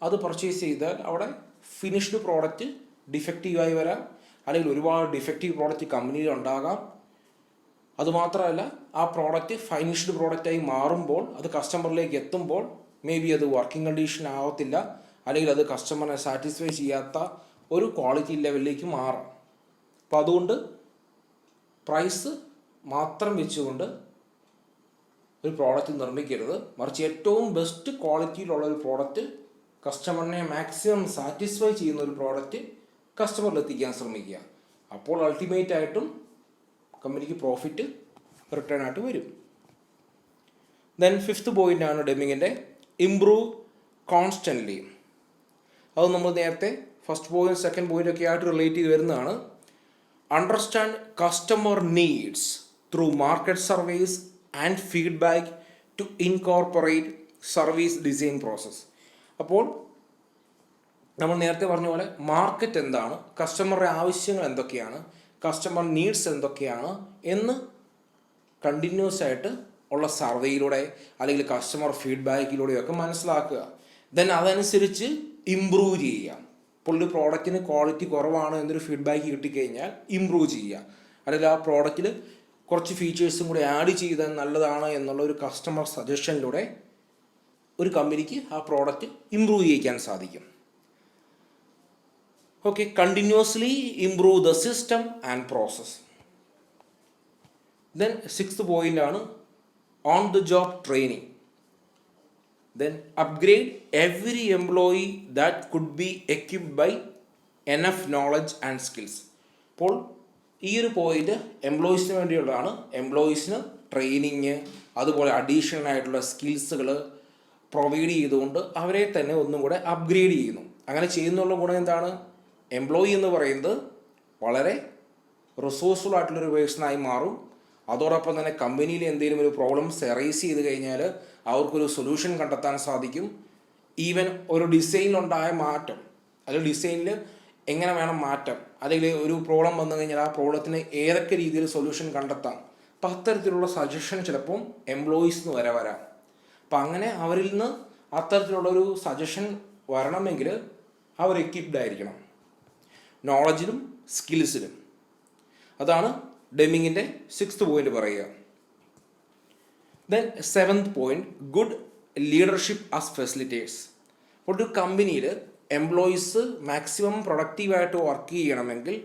A: അത് പർച്ചേസ് ചെയ്താൽ അവിടെ ഫിനിഷ്ഡ് പ്രോഡക്റ്റ് ഡിഫക്റ്റീവായി വരാം, അല്ലെങ്കിൽ ഒരുപാട് ഡിഫക്റ്റീവ് പ്രോഡക്റ്റ് കമ്പനിയിൽ ഉണ്ടാകാം. അതുമാത്രമല്ല ആ പ്രോഡക്റ്റ് ഫിനിഷ്ഡ് പ്രോഡക്റ്റായി മാറുമ്പോൾ അത് കസ്റ്റമറിലേക്ക് എത്തുമ്പോൾ മേ ബി അത് വർക്കിംഗ് കണ്ടീഷൻ ആവത്തില്ല, അല്ലെങ്കിൽ അത് കസ്റ്റമറിനെ സാറ്റിസ്ഫൈ ചെയ്യാത്ത ഒരു ക്വാളിറ്റി ലെവലിലേക്ക് മാറാം. അപ്പോൾ അതുകൊണ്ട് പ്രൈസ് മാത്രം വെച്ചുകൊണ്ട് ഒരു പ്രോഡക്റ്റ് നിർമ്മിക്കരുത്, മറിച്ച് ഏറ്റവും ബെസ്റ്റ് ക്വാളിറ്റിയിലുള്ള ഒരു പ്രോഡക്റ്റ്, കസ്റ്റമറിനെ മാക്സിമം സാറ്റിസ്ഫൈ ചെയ്യുന്ന ഒരു പ്രോഡക്റ്റ് കസ്റ്റമറിൽ എത്തിക്കാൻ ശ്രമിക്കുക. അപ്പോൾ അൾട്ടിമേറ്റ് ആയിട്ടും കമ്പനിക്ക് പ്രോഫിറ്റ് റിട്ടേൺ ആയിട്ട് വരും. ദെൻ ഫിഫ്ത്ത് പോയിൻ്റ് ആണ് ഡെമിങ്ങിൻ്റെ, ഇംപ്രൂവ് കോൺസ്റ്റൻ്റ്ലി. അത് നമ്മൾ നേരത്തെ ഫസ്റ്റ് പോയിന്റ് സെക്കൻഡ് പോയിൻ്റ് ഒക്കെ ആയിട്ട് റിലേറ്റ് ചെയ്ത് വരുന്നതാണ്. understand customer needs through market surveys and feedback to incorporate service design process. അപ്പോൾ നമ്മൾ നേരത്തെ പറഞ്ഞ പോലെ മാർക്കറ്റ് എന്താണ്, കസ്റ്റമറുടെ ആവശ്യങ്ങൾ എന്തൊക്കെയാണ്, കസ്റ്റമർ നീഡ്സ് എന്തൊക്കെയാണ് എന്ന് കണ്ടിന്യൂസ് ആയിട്ട് ഉള്ള സർവേയിലൂടെ അല്ലെങ്കിൽ കസ്റ്റമർ ഫീഡ്ബാക്കിലൂടെയൊക്കെ മനസ്സിലാക്കുക. ദെൻ അതനുസരിച്ച് ഇമ്പ്രൂവ് ചെയ്യുക. ഇപ്പോൾ ഒരു പ്രോഡക്റ്റിന് ക്വാളിറ്റി കുറവാണ് എന്നൊരു ഫീഡ്ബാക്ക് കിട്ടിക്കഴിഞ്ഞാൽ ഇമ്പ്രൂവ് ചെയ്യുക, അല്ലെങ്കിൽ ആ പ്രോഡക്റ്റിൽ കുറച്ച് ഫീച്ചേഴ്സും കൂടി ആഡ് ചെയ്താൽ നല്ലതാണ് എന്നുള്ള ഒരു കസ്റ്റമർ സജഷനിലൂടെ ഒരു കമ്പനിക്ക് ആ പ്രോഡക്റ്റ് ഇമ്പ്രൂവ് ചെയ്യിക്കാൻ സാധിക്കും. Okay, continuously improve the system and process. Then 6th point ആണ് on the job training. Then upgrade every employee that could be equipped by enough knowledge and skills. അപ്പോൾ ഈ ഒരു പോയിന്റ് എംപ്ലോയീസിന് വേണ്ടിയുള്ളതാണ്. എംപ്ലോയീസിന് ട്രെയിനിങ്, അതുപോലെ additional ആയിട്ടുള്ള സ്കിൽസുകൾ provide ചെയ്തുകൊണ്ട് അവരെ തന്നെ ഒന്നും കൂടെ അപ്ഗ്രേഡ് ചെയ്യുന്നു. അങ്ങനെ ചെയ്യുന്നുള്ള ഗുണം എന്താണ്? എംപ്ലോയി എന്ന് പറയുന്നത് വളരെ റിസോഴ്സ്ഫുൾ ആയിട്ടുള്ളൊരു പേഴ്സണായി മാറും. അതോടൊപ്പം തന്നെ കമ്പനിയിൽ എന്തെങ്കിലും ഒരു പ്രോബ്ലംസ് എറൈസ് ചെയ്ത് കഴിഞ്ഞാൽ അവർക്കൊരു സൊല്യൂഷൻ കണ്ടെത്താൻ സാധിക്കും. ഈവൻ ഒരു ഡിസൈനിലുണ്ടായ മാറ്റം, അല്ലെങ്കിൽ ഡിസൈനിൽ എങ്ങനെ വേണം മാറ്റം, അല്ലെങ്കിൽ ഒരു പ്രോബ്ലം വന്നു കഴിഞ്ഞാൽ ആ പ്രോബ്ലത്തിന് ഏതൊക്കെ രീതിയിൽ സൊല്യൂഷൻ കണ്ടെത്താം, അപ്പം അത്തരത്തിലുള്ള സജഷൻ ചിലപ്പം എംപ്ലോയീസിന് വരാം. അപ്പം അങ്ങനെ അവരിൽ നിന്ന് അത്തരത്തിലുള്ളൊരു സജഷൻ വരണമെങ്കിൽ അവർ എക്വിപ്ഡ് ആയിരിക്കണം നോളജിലും സ്കിൽസിലും. അതാണ് ഡെമിങ്ങിൻ്റെ 6th പോയിന്റ് പറയുക. Then 7th point, good leadership as facilitators. അപ്പോൾ ഒരു കമ്പനിയിൽ എംപ്ലോയീസ് മാക്സിമം പ്രൊഡക്റ്റീവായിട്ട് വർക്ക് ചെയ്യണമെങ്കിൽ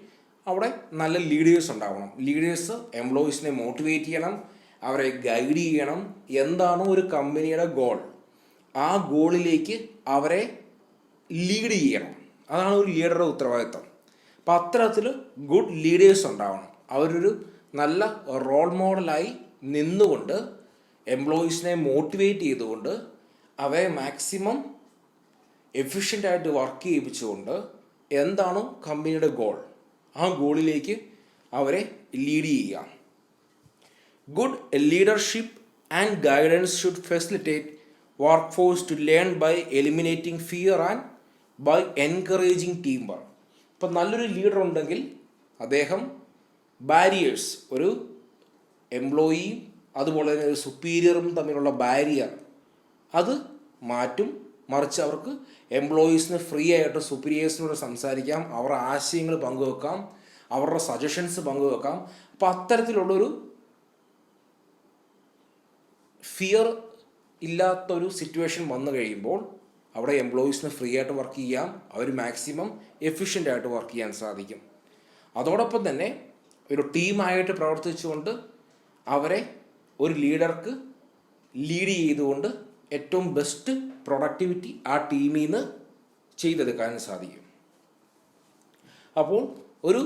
A: അവിടെ നല്ല ലീഡേഴ്സ് ഉണ്ടാവണം. ലീഡേഴ്സ് എംപ്ലോയീസിനെ മോട്ടിവേറ്റ് ചെയ്യണം, അവരെ ഗൈഡ് ചെയ്യണം. എന്താണോ ഒരു കമ്പനിയുടെ ഗോൾ, ആ ഗോളിലേക്ക് അവരെ ലീഡ് ചെയ്യണം. അതാണ് ഒരു ലീഡറുടെ ഉത്തരവാദിത്വം. അപ്പം അത്തരത്തിൽ ഗുഡ് ലീഡേഴ്സ് ഉണ്ടാവണം. അവരൊരു നല്ല റോൾ മോഡലായി നിന്നുകൊണ്ട് എംപ്ലോയീസിനെ മോട്ടിവേറ്റ് ചെയ്തുകൊണ്ട് അവരെ മാക്സിമം എഫിഷ്യൻ്റായിട്ട് വർക്ക് ചെയ്യിപ്പിച്ചുകൊണ്ട് എന്താണോ കമ്പനിയുടെ ഗോൾ, ആ ഗോളിലേക്ക് അവരെ ലീഡ് ചെയ്യുക. Good leadership and guidance should facilitate workforce to learn by eliminating fear and by encouraging team work. ഇപ്പം നല്ലൊരു ലീഡർ ഉണ്ടെങ്കിൽ അദ്ദേഹം ബാരിയേഴ്സ്, ഒരു എംപ്ലോയിയും അതുപോലെ തന്നെ ഒരു സുപ്പീരിയറും തമ്മിലുള്ള ബാരിയർ അത് മാറ്റും. മറിച്ച് അവർക്ക് എംപ്ലോയീസിന് ഫ്രീ ആയിട്ട് സുപ്പീരിയേഴ്സിനോട് സംസാരിക്കാം, അവരുടെ ആശയങ്ങൾ പങ്കുവെക്കാം, അവരുടെ സജഷൻസ് പങ്കുവെക്കാം. അപ്പോൾ അത്തരത്തിലുള്ളൊരു ഫിയർ ഇല്ലാത്തൊരു സിറ്റുവേഷൻ വന്നു കഴിയുമ്പോൾ അവിടെ എംപ്ലോയീസിന് ഫ്രീ ആയിട്ട് വർക്ക് ചെയ്യാം, അവർ മാക്സിമം എഫിഷ്യൻ്റായിട്ട് വർക്ക് ചെയ്യാൻ സാധിക്കും. അതോടൊപ്പം തന്നെ ഒരു ടീമായിട്ട് പ്രവർത്തിച്ചുകൊണ്ട് അവരെ ഒരു ലീഡർക്ക് ലീഡ് ചെയ്തുകൊണ്ട് ഏറ്റവും ബെസ്റ്റ് പ്രൊഡക്ടിവിറ്റി ആ ടീമിൽ നിന്ന് ചെയ്തെടുക്കാൻ സാധിക്കും. അപ്പോൾ ഒരു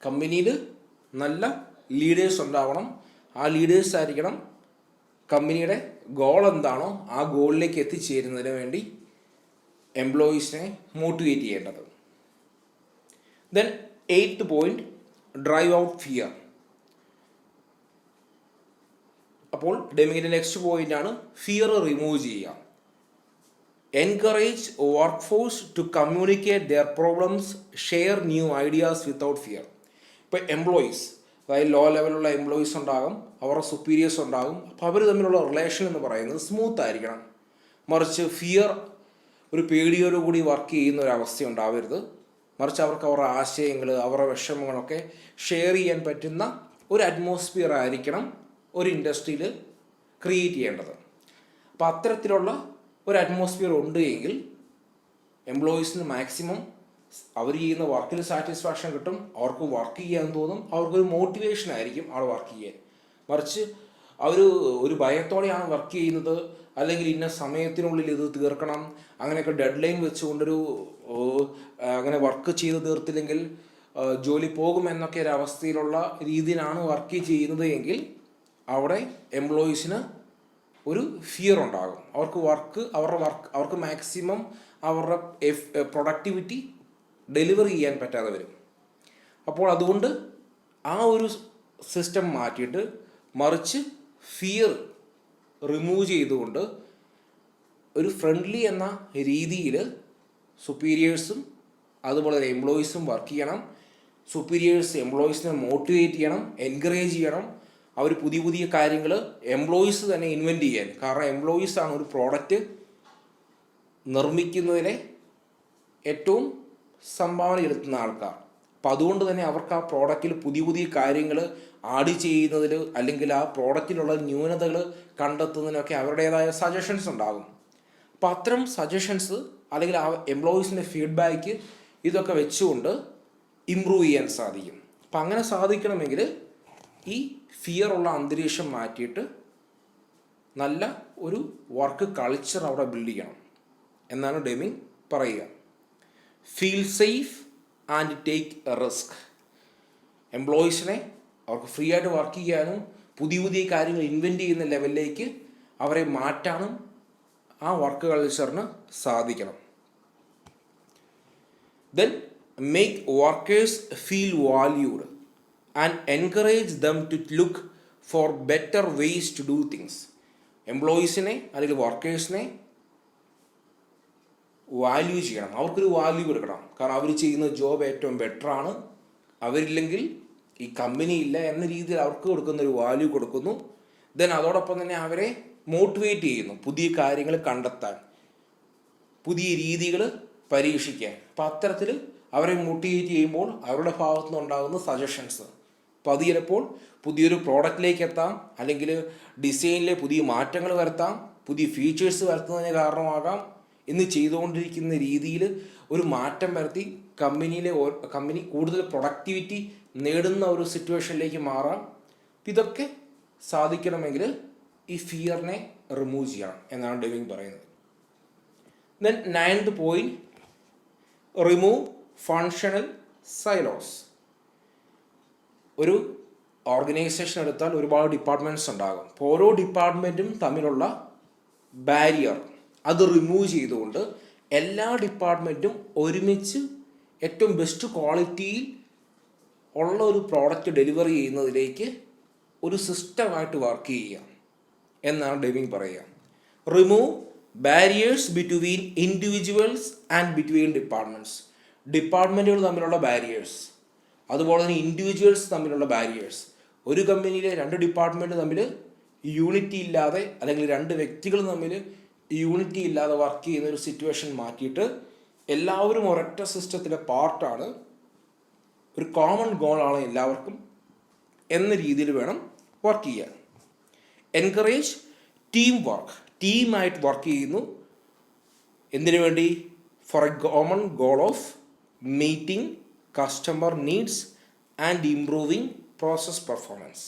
A: കമ്പനിയിൽ നല്ല ലീഡേഴ്സ് ഉണ്ടാവണം. ആ ലീഡേഴ്സ് ആയിരിക്കണം കമ്പനിയുടെ ഗോൾ എന്താണോ ആ ഗോളിലേക്ക് എത്തിച്ചേരുന്നതിന് വേണ്ടി എംപ്ലോയീസിനെ മോട്ടിവേറ്റ് ചെയ്യേണ്ടത്. Then 8th point, drive out fear. അപ്പോൾ ഡെമിങ്ങിൻ്റെ നെക്സ്റ്റ് പോയിന്റ് ആണ് ഫിയർ റിമൂവ് ചെയ്യുക. Encourage workforce to communicate their problems, share new ideas without fear. ഇപ്പോൾ എംപ്ലോയീസ്, അതായത് ലോ ലെവലുള്ള എംപ്ലോയീസ് ഉണ്ടാകും, അവരുടെ സുപ്പീരിയേഴ്സ് ഉണ്ടാകും. അപ്പോൾ അവർ തമ്മിലുള്ള റിലേഷൻ എന്ന് പറയുന്നത് സ്മൂത്ത് ആയിരിക്കണം. മറിച്ച് ഫിയർ, ഒരു പേടിയോടുകൂടി വർക്ക് ചെയ്യുന്ന ഒരവസ്ഥ ഉണ്ടാവരുത്. മറിച്ച് അവർക്ക് അവരുടെ ആശയങ്ങൾ, അവരുടെ വിഷമങ്ങളൊക്കെ ഷെയർ ചെയ്യാൻ പറ്റുന്ന ഒരു അറ്റ്മോസ്ഫിയർ ആയിരിക്കണം ഒരു ഇൻഡസ്ട്രിയിൽ ക്രിയേറ്റ് ചെയ്യേണ്ടത്. അപ്പോൾ അത്തരത്തിലുള്ള ഒരു അറ്റ്മോസ്ഫിയർ ഉണ്ട് എങ്കിൽ എംപ്ലോയീസിന് മാക്സിമം അവർ ചെയ്യുന്ന വർക്കിൽ സാറ്റിസ്ഫാക്ഷൻ കിട്ടും, അവർക്ക് വർക്ക് ചെയ്യാൻ തോന്നും, അവർക്കൊരു മോട്ടിവേഷൻ ആയിരിക്കും അവിടെ വർക്ക് ചെയ്യാൻ. മറിച്ച് അവർ ഒരു ഭയത്തോടെയാണ് വർക്ക് ചെയ്യുന്നത്, അല്ലെങ്കിൽ ഇന്ന സമയത്തിനുള്ളിൽ ഇത് തീർക്കണം, അങ്ങനെയൊക്കെ ഡെഡ് ലൈൻ വെച്ചുകൊണ്ടൊരു അങ്ങനെ വർക്ക് ചെയ്ത് തീർത്തില്ലെങ്കിൽ ജോലി പോകുമെന്നൊക്കെ ഒരു അവസ്ഥയിലുള്ള രീതിയിലാണ് വർക്ക് ചെയ്യുന്നത് എങ്കിൽ അവിടെ എംപ്ലോയീസിന് ഒരു ഫിയർ ഉണ്ടാകും. അവർക്ക് മാക്സിമം അവരുടെ പ്രൊഡക്ടിവിറ്റി ഡെലിവർ ചെയ്യാൻ പറ്റാതെ വരും. അപ്പോൾ അതുകൊണ്ട് ആ ഒരു സിസ്റ്റം മാറ്റിയിട്ട് മറിച്ച് ഫിയർ റിമൂവ് ചെയ്തുകൊണ്ട് ഒരു ഫ്രണ്ട്ലി എന്ന രീതിയിൽ സുപ്പീരിയേഴ്സും അതുപോലെ തന്നെ എംപ്ലോയീസും വർക്ക് ചെയ്യണം. സുപ്പീരിയേഴ്സ് എംപ്ലോയീസിനെ മോട്ടിവേറ്റ് ചെയ്യണം, എൻകറേജ് ചെയ്യണം. അവർ പുതിയ പുതിയ കാര്യങ്ങൾ എംപ്ലോയീസ് തന്നെ ഇൻവെൻറ്റ് ചെയ്യാൻ. കാരണം എംപ്ലോയീസാണ് ഒരു പ്രോഡക്റ്റ് നിർമ്മിക്കുന്നതിനെ ഏറ്റവും സംഭാവന ചെലുത്തുന്ന ആൾക്കാർ. അപ്പം അതുകൊണ്ട് തന്നെ അവർക്ക് ആ പ്രോഡക്റ്റിൽ പുതിയ പുതിയ കാര്യങ്ങൾ ആഡ് ചെയ്യുന്നതിൽ അല്ലെങ്കിൽ ആ പ്രോഡക്റ്റിലുള്ള ന്യൂനതകൾ കണ്ടെത്തുന്നതിനൊക്കെ അവരുടേതായ സജഷൻസ് ഉണ്ടാകും. അപ്പോൾ അത്തരം സജഷൻസ് അല്ലെങ്കിൽ ആ എംപ്ലോയീസിൻ്റെ ഫീഡ്ബാക്ക് ഇതൊക്കെ വെച്ചുകൊണ്ട് ഇമ്പ്രൂവ് ചെയ്യാൻ സാധിക്കും. അപ്പം അങ്ങനെ സാധിക്കണമെങ്കിൽ ഈ ഫിയർ ഉള്ള അന്തരീക്ഷം മാറ്റിയിട്ട് നല്ല ഒരു വർക്ക് കൾച്ചർ അവിടെ ബിൽഡ് ചെയ്യണം എന്നാണ് ഡെമിങ് പറയുക. Feel safe and take a risk. എംപ്ലോയീസിനെ അവർക്ക് ഫ്രീ ആയിട്ട് വർക്ക് ചെയ്യാനും പുതിയ പുതിയ കാര്യങ്ങൾ ഇൻവെൻറ്റ് ചെയ്യുന്ന ലെവലിലേക്ക് അവരെ മാറ്റാനും ആ വർക്ക് കൾച്ചറിന് സാധിക്കണം. Then make workers feel valued and encourage them to look for better ways to do things. എംപ്ലോയീസിനെ അല്ലെങ്കിൽ വർക്കേഴ്സിനെ വാല്യൂ ചെയ്യണം, അവർക്കൊരു വാല്യൂ കൊടുക്കണം. കാരണം അവർ ചെയ്യുന്ന ജോബ് ഏറ്റവും ബെറ്ററാണ്, അവരില്ലെങ്കിൽ ഈ കമ്പനി ഇല്ല എന്ന രീതിയിൽ അവർക്ക് കൊടുക്കുന്ന ഒരു വാല്യൂ കൊടുക്കുന്നു. ദെൻ അതോടൊപ്പം തന്നെ അവരെ മോട്ടിവേറ്റ് ചെയ്യുന്നു പുതിയ കാര്യങ്ങൾ കണ്ടെത്താൻ, പുതിയ രീതികൾ പരീക്ഷിക്കാൻ. അപ്പം അത്തരത്തിൽ അവരെ മോട്ടിവേറ്റ് ചെയ്യുമ്പോൾ അവരുടെ ഭാഗത്തു നിന്നുണ്ടാകുന്ന സജഷൻസ്, അപ്പോൾ അത് ചിലപ്പോൾ പുതിയൊരു പ്രോഡക്റ്റിലേക്ക് എത്താം, അല്ലെങ്കിൽ ഡിസൈനിലെ പുതിയ മാറ്റങ്ങൾ വരുത്താം, പുതിയ ഫീച്ചേഴ്സ് വരുത്തുന്നതിന് കാരണമാകാം. ഇന്ന് ചെയ്തുകൊണ്ടിരിക്കുന്ന രീതിയിൽ ഒരു മാറ്റം വരുത്തി കമ്പനി കൂടുതൽ പ്രൊഡക്ടിവിറ്റി നേടുന്ന ഒരു സിറ്റുവേഷനിലേക്ക് മാറാം. ഇതൊക്കെ സാധിക്കണമെങ്കിൽ ഈ ഫിയറിനെ റിമൂവ് ചെയ്യണം എന്നാണ് ഡെമിങ് പറയുന്നത്. Then 9th point, remove functional xylose. ഒരു ഓർഗനൈസേഷൻ എടുത്താൽ ഒരുപാട് ഡിപ്പാർട്ട്മെൻറ്റ്സ് ഉണ്ടാകും. അപ്പോൾ ഓരോ ഡിപ്പാർട്ട്മെൻറ്റും തമ്മിലുള്ള ബാരിയർ അത് റിമൂവ് ചെയ്തുകൊണ്ട് എല്ലാ ഡിപ്പാർട്ട്മെൻറ്റും ഒരുമിച്ച് ഏറ്റവും ബെസ്റ്റ് ക്വാളിറ്റിയിൽ ഉള്ള ഒരു പ്രോഡക്റ്റ് ഡെലിവറി ചെയ്യുന്നതിലേക്ക് ഒരു സിസ്റ്റമായിട്ട് വർക്ക് ചെയ്യുക എന്നാണ് ഡെമിങ് പറയുക. Remove barriers between individuals and between departments. ഡിപ്പാർട്ട്മെൻറ്റുകൾ തമ്മിലുള്ള ബാരിയേഴ്സ്, അതുപോലെ തന്നെ ഇൻഡിവിജ്വൽസ് തമ്മിലുള്ള ബാരിയേഴ്സ്. ഒരു കമ്പനിയിലെ 2 ഡിപ്പാർട്ട്മെൻറ്റ് തമ്മിൽ യൂണിറ്റി ഇല്ലാതെ അല്ലെങ്കിൽ 2 വ്യക്തികൾ തമ്മിൽ യൂണിറ്റി ഇല്ലാതെ വർക്ക് ചെയ്യുന്ന ഒരു സിറ്റുവേഷൻ മാറ്റിയിട്ട് എല്ലാവരും ഒരൊറ്റ സിസ്റ്റത്തിലെ പാർട്ടാണ്, ഒരു കോമൺ ഗോളാണ് എല്ലാവർക്കും എന്ന രീതിയിൽ വേണം വർക്ക് ചെയ്യാൻ. Encourage team work. ടീമായിട്ട് വർക്ക് ചെയ്യുന്നു. എന്തിനു വേണ്ടി? For a common goal of meeting customer needs and improving process performance.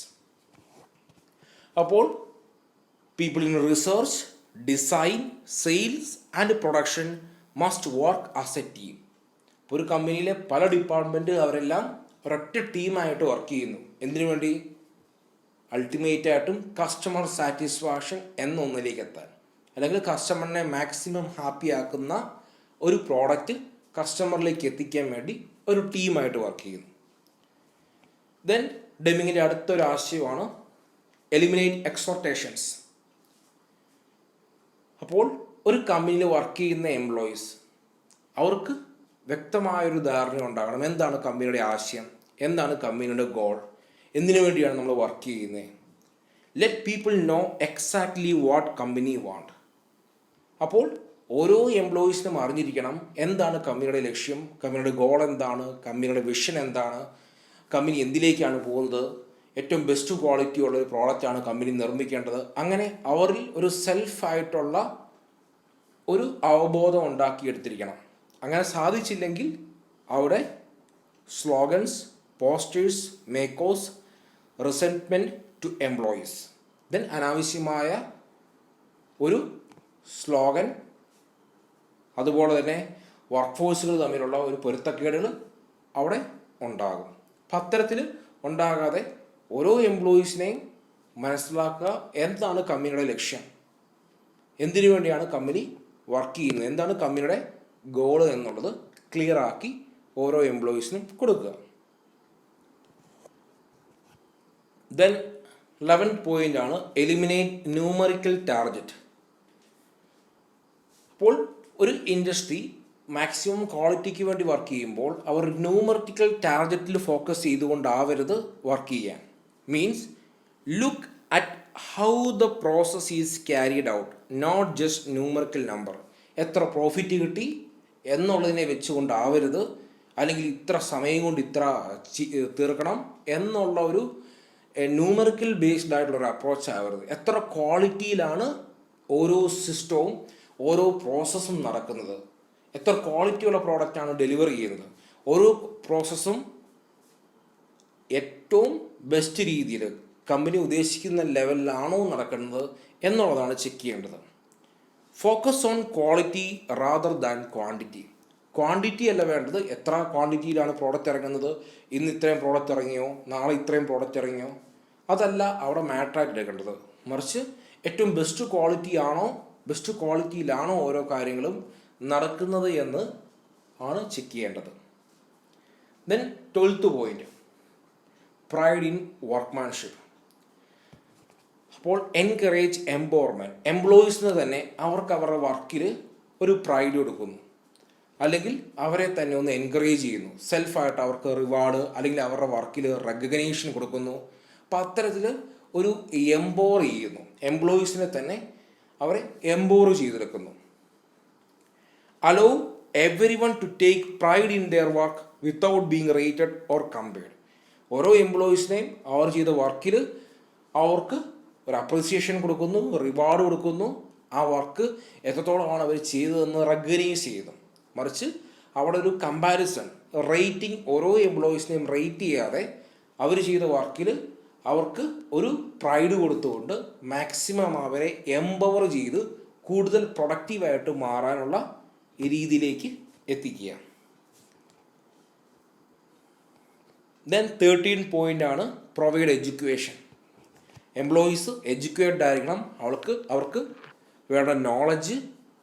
A: അപ്പോൾ people in research, design, sales and production must work as a team. ഒരു കമ്പനിയിലെ പല ഡിപ്പാർട്ട്മെൻറ്റ് അവരെല്ലാം ഒരൊറ്റ ടീമായിട്ട് വർക്ക് ചെയ്യുന്നു. എന്തിനു വേണ്ടി? അൾട്ടിമേറ്റ് ആയിട്ടും കസ്റ്റമർ സാറ്റിസ്ഫാക്ഷൻ എന്ന ഒന്നിലേക്ക് എത്താൻ, അല്ലെങ്കിൽ കസ്റ്റമറിനെ മാക്സിമം ഹാപ്പി ആക്കുന്ന ഒരു പ്രോഡക്റ്റ് കസ്റ്റമറിലേക്ക് എത്തിക്കാൻ വേണ്ടി ഒരു ടീമായിട്ട് വർക്ക് ചെയ്യുന്നു. ദെൻ ഡെമിങ്ങിൻ്റെ അടുത്തൊരു ആശയമാണ് എലിമിനേറ്റ് എക്സ്പെക്ടേഷൻസ്. അപ്പോൾ ഒരു കമ്പനിയിൽ വർക്ക് ചെയ്യുന്ന എംപ്ലോയീസ് അവർക്ക് വ്യക്തമായൊരു ധാരണ ഉണ്ടാകണം. എന്താണ് കമ്പനിയുടെ ആശയം, എന്താണ് കമ്പനിയുടെ ഗോൾ, എന്തിനു വേണ്ടിയാണ് നമ്മൾ വർക്ക് ചെയ്യുന്നത്. Let people know exactly what company want. അപ്പോൾ ഓരോ എംപ്ലോയീസിനും അറിഞ്ഞിരിക്കണം എന്താണ് കമ്പനിയുടെ ലക്ഷ്യം, കമ്പനിയുടെ ഗോൾ എന്താണ്, കമ്പനിയുടെ വിഷൻ എന്താണ്, കമ്പനി എന്തിലേക്കാണ് പോകുന്നത്, ഏറ്റവും ബെസ്റ്റ് ക്വാളിറ്റി ഉള്ള ഒരു പ്രോഡക്റ്റാണ് കമ്പനി നിർമ്മിക്കേണ്ടത്. അങ്ങനെ അവരിൽ ഒരു സെൽഫായിട്ടുള്ള ഒരു അവബോധം ഉണ്ടാക്കിയെടുത്തിരിക്കണം. അങ്ങനെ സാധിച്ചില്ലെങ്കിൽ അവിടെ slogans, posters may cause resentment to employees. Then അനാവശ്യമായ ഒരു സ്ലോഗൻ, അതുപോലെ തന്നെ വർക്ക് ഫോഴ്സുകൾ തമ്മിലുള്ള ഒരു പൊരുത്തക്കേടുകൾ അവിടെ ഉണ്ടാകും. അപ്പം അത്തരത്തിൽ ഉണ്ടാകാതെ ഓരോ എംപ്ലോയീസിനെയും മനസ്സിലാക്കുക എന്താണ് കമ്പനിയുടെ ലക്ഷ്യം, എന്തിനു വേണ്ടിയാണ് കമ്പനി വർക്ക് ചെയ്യുന്നത്, എന്താണ് കമ്പനിയുടെ ഗോള് എന്നുള്ളത് ക്ലിയർ ആക്കി ഓരോ എംപ്ലോയീസിനും കൊടുക്കുക. ദെൻ 11th പോയിന്റ് ആണ് എലിമിനേറ്റ് ന്യൂമറിക്കൽ ടാർഗറ്റ്. അപ്പോൾ ഒരു ഇൻഡസ്ട്രി മാക്സിമം ക്വാളിറ്റിക്ക് വേണ്ടി വർക്ക് ചെയ്യുമ്പോൾ അവർ ന്യൂമറിക്കൽ ടാർഗറ്റിൽ ഫോക്കസ് ചെയ്തുകൊണ്ടാവരുത് വർക്ക് ചെയ്യാൻ. Means look at how the process is carried out, not just numerical number. എത്ര പ്രോഫിറ്റ് കിട്ടി എന്നുള്ളതിനെ വെച്ചുകൊണ്ടാവരുത്, അല്ലെങ്കിൽ ഇത്ര സമയം കൊണ്ട് ഇത്ര തീർക്കണം എന്നുള്ള ഒരു ന്യൂമറിക്കൽ ബേസ്ഡ് ആയിട്ടുള്ളൊരു അപ്രോച്ച് ആവരുത്. എത്ര ക്വാളിറ്റിയിലാണ് ഓരോ സിസ്റ്റവും ഓരോ പ്രോസസ്സും നടക്കുന്നത്, എത്ര ക്വാളിറ്റിയുള്ള പ്രോഡക്റ്റാണ് ഡെലിവർ ചെയ്യുന്നത്, ഓരോ പ്രോസസ്സും ഏറ്റവും ബെസ്റ്റ് രീതിയിൽ കമ്പനി ഉദ്ദേശിക്കുന്ന ലെവലിലാണോ നടക്കുന്നത് എന്നുള്ളതാണ് ചെക്ക് ചെയ്യേണ്ടത്. Focus on quality rather than quantity. Quantity അല്ല വേണ്ടത്, എത്ര ക്വാണ്ടിറ്റിയിലാണ് പ്രോഡക്റ്റ് ഇറങ്ങുന്നത്, ഇന്ന് ഇത്രയും പ്രോഡക്റ്റ് ഇറങ്ങിയോ, നാളെ ഇത്രയും പ്രോഡക്റ്റ് ഇറങ്ങിയോ, അതല്ല അവിടെ മാറ്ററായിട്ട് എടുക്കേണ്ടത്. മറിച്ച് ഏറ്റവും ബെസ്റ്റ് ക്വാളിറ്റിയിലാണോ ഓരോ കാര്യങ്ങളും നടക്കുന്നത് എന്ന് ആണ് ചെക്ക് ചെയ്യേണ്ടത്. Then 12th point pride in workmanship. അപ്പോൾ എൻകറേജ് എംപവർമെൻറ്റ്. എംപ്ലോയീസിന് തന്നെ അവർക്ക് അവരുടെ വർക്കിൽ ഒരു പ്രൈഡ് കൊടുക്കുന്നു, അല്ലെങ്കിൽ അവരെ തന്നെ ഒന്ന് എൻകറേജ് ചെയ്യുന്നു. സെൽഫായിട്ട് അവർക്ക് റിവാർഡ് അല്ലെങ്കിൽ അവരുടെ വർക്കിൽ റെക്കഗ്നേഷൻ കൊടുക്കുന്നു. അപ്പോൾ അത്തരത്തിൽ ഒരു എംപവർ ചെയ്യുന്നു, എംപ്ലോയീസിനെ തന്നെ അവരെ എംപവർ ചെയ്തെടുക്കുന്നു. Allow everyone to take pride in their work without being rated or compared. ഓരോ എംപ്ലോയീസിനെയും അവർ ചെയ്ത വർക്കിൽ അവർക്ക് ഒരു അപ്രീസിയേഷൻ കൊടുക്കുന്നു, റിവാർഡ് കൊടുക്കുന്നു. ആ വർക്ക് എത്രത്തോളമാണ് അവർ ചെയ്തതെന്ന് റെക്കഗ്നൈസ് ചെയ്യുന്നു. മറിച്ച് അവിടെ ഒരു കമ്പാരിസൺ, റേറ്റിംഗ്, ഓരോ എംപ്ലോയീസിനെയും റേറ്റ് ചെയ്യാതെ അവർ ചെയ്ത വർക്കിൽ അവർക്ക് ഒരു പ്രൈഡ് കൊടുത്തുകൊണ്ട് മാക്സിമം അവരെ എംപവർ ചെയ്ത് കൂടുതൽ പ്രൊഡക്റ്റീവായിട്ട് മാറാനുള്ള രീതിയിലേക്ക് എത്തിക്കുക. ദെൻ 13th പോയിന്റ് ആണ് പ്രൊവൈഡ് എഡ്യൂക്കേഷൻ. എംപ്ലോയീസ് എഡ്യൂക്കേറ്റഡ് ആയിരിക്കണം. അവർക്ക് വേണ്ട നോളജ്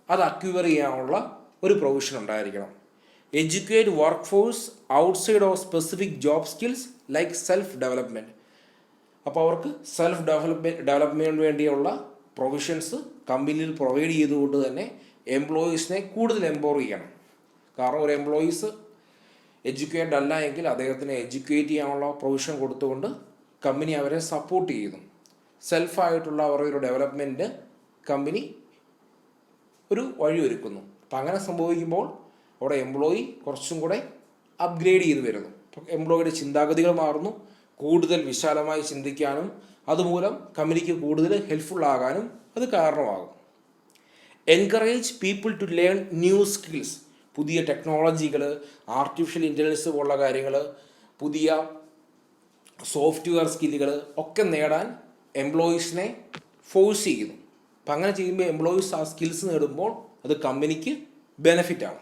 A: അത് അക്വയർ ചെയ്യാനുള്ള ഒരു പ്രൊവിഷൻ ഉണ്ടായിരിക്കണം. Educate work force outside of specific job skills like self development. അപ്പോൾ അവർക്ക് സെൽഫ് ഡെവലപ്മെൻറ്റിന് വേണ്ടിയുള്ള പ്രൊവിഷൻസ് കമ്പനിയിൽ പ്രൊവൈഡ് ചെയ്തുകൊണ്ട് തന്നെ എംപ്ലോയീസിനെ കൂടുതൽ എംപവർ ചെയ്യണം. കാരണം ഒരു എംപ്ലോയീസ് എഡ്യൂക്കേറ്റഡ് അല്ല എങ്കിൽ അദ്ദേഹത്തിനെ എഡ്യൂക്കേറ്റ് ചെയ്യാനുള്ള പ്രൊവിഷൻ കൊടുത്തുകൊണ്ട് കമ്പനി അവരെ സപ്പോർട്ട് ചെയ്യുന്നു. സെൽഫായിട്ടുള്ള അവരുടെ ഒരു ഡെവലപ്മെൻറ്റ് കമ്പനി ഒരു വഴിയൊരുക്കുന്നു. അപ്പം അങ്ങനെ സംഭവിക്കുമ്പോൾ അവിടെ എംപ്ലോയി കുറച്ചും കൂടെ അപ്ഗ്രേഡ് ചെയ്ത് വരുന്നു. എംപ്ലോയിയുടെ ചിന്താഗതികൾ മാറുന്നു, കൂടുതൽ വിശാലമായി ചിന്തിക്കാനും അതുമൂലം കമ്പനിക്ക് കൂടുതൽ ഹെൽപ്ഫുൾ ആകാനും അത് കാരണമാകും. Encourage people to learn new skills. പുതിയ ടെക്നോളജികൾ, ആർട്ടിഫിഷ്യൽ ഇൻ്റലിജൻസ് പോലുള്ള കാര്യങ്ങൾ, പുതിയ സോഫ്റ്റ്വെയർ സ്കില്ലുകൾ ഒക്കെ നേടാൻ എംപ്ലോയീസിനെ ഫോഴ്സ് ചെയ്യുന്നു. അപ്പം അങ്ങനെ ചെയ്യുമ്പോൾ എംപ്ലോയീസ് ആ സ്കിൽസ് നേടുമ്പോൾ അത് കമ്പനിക്ക് ബെനിഫിറ്റാണ്.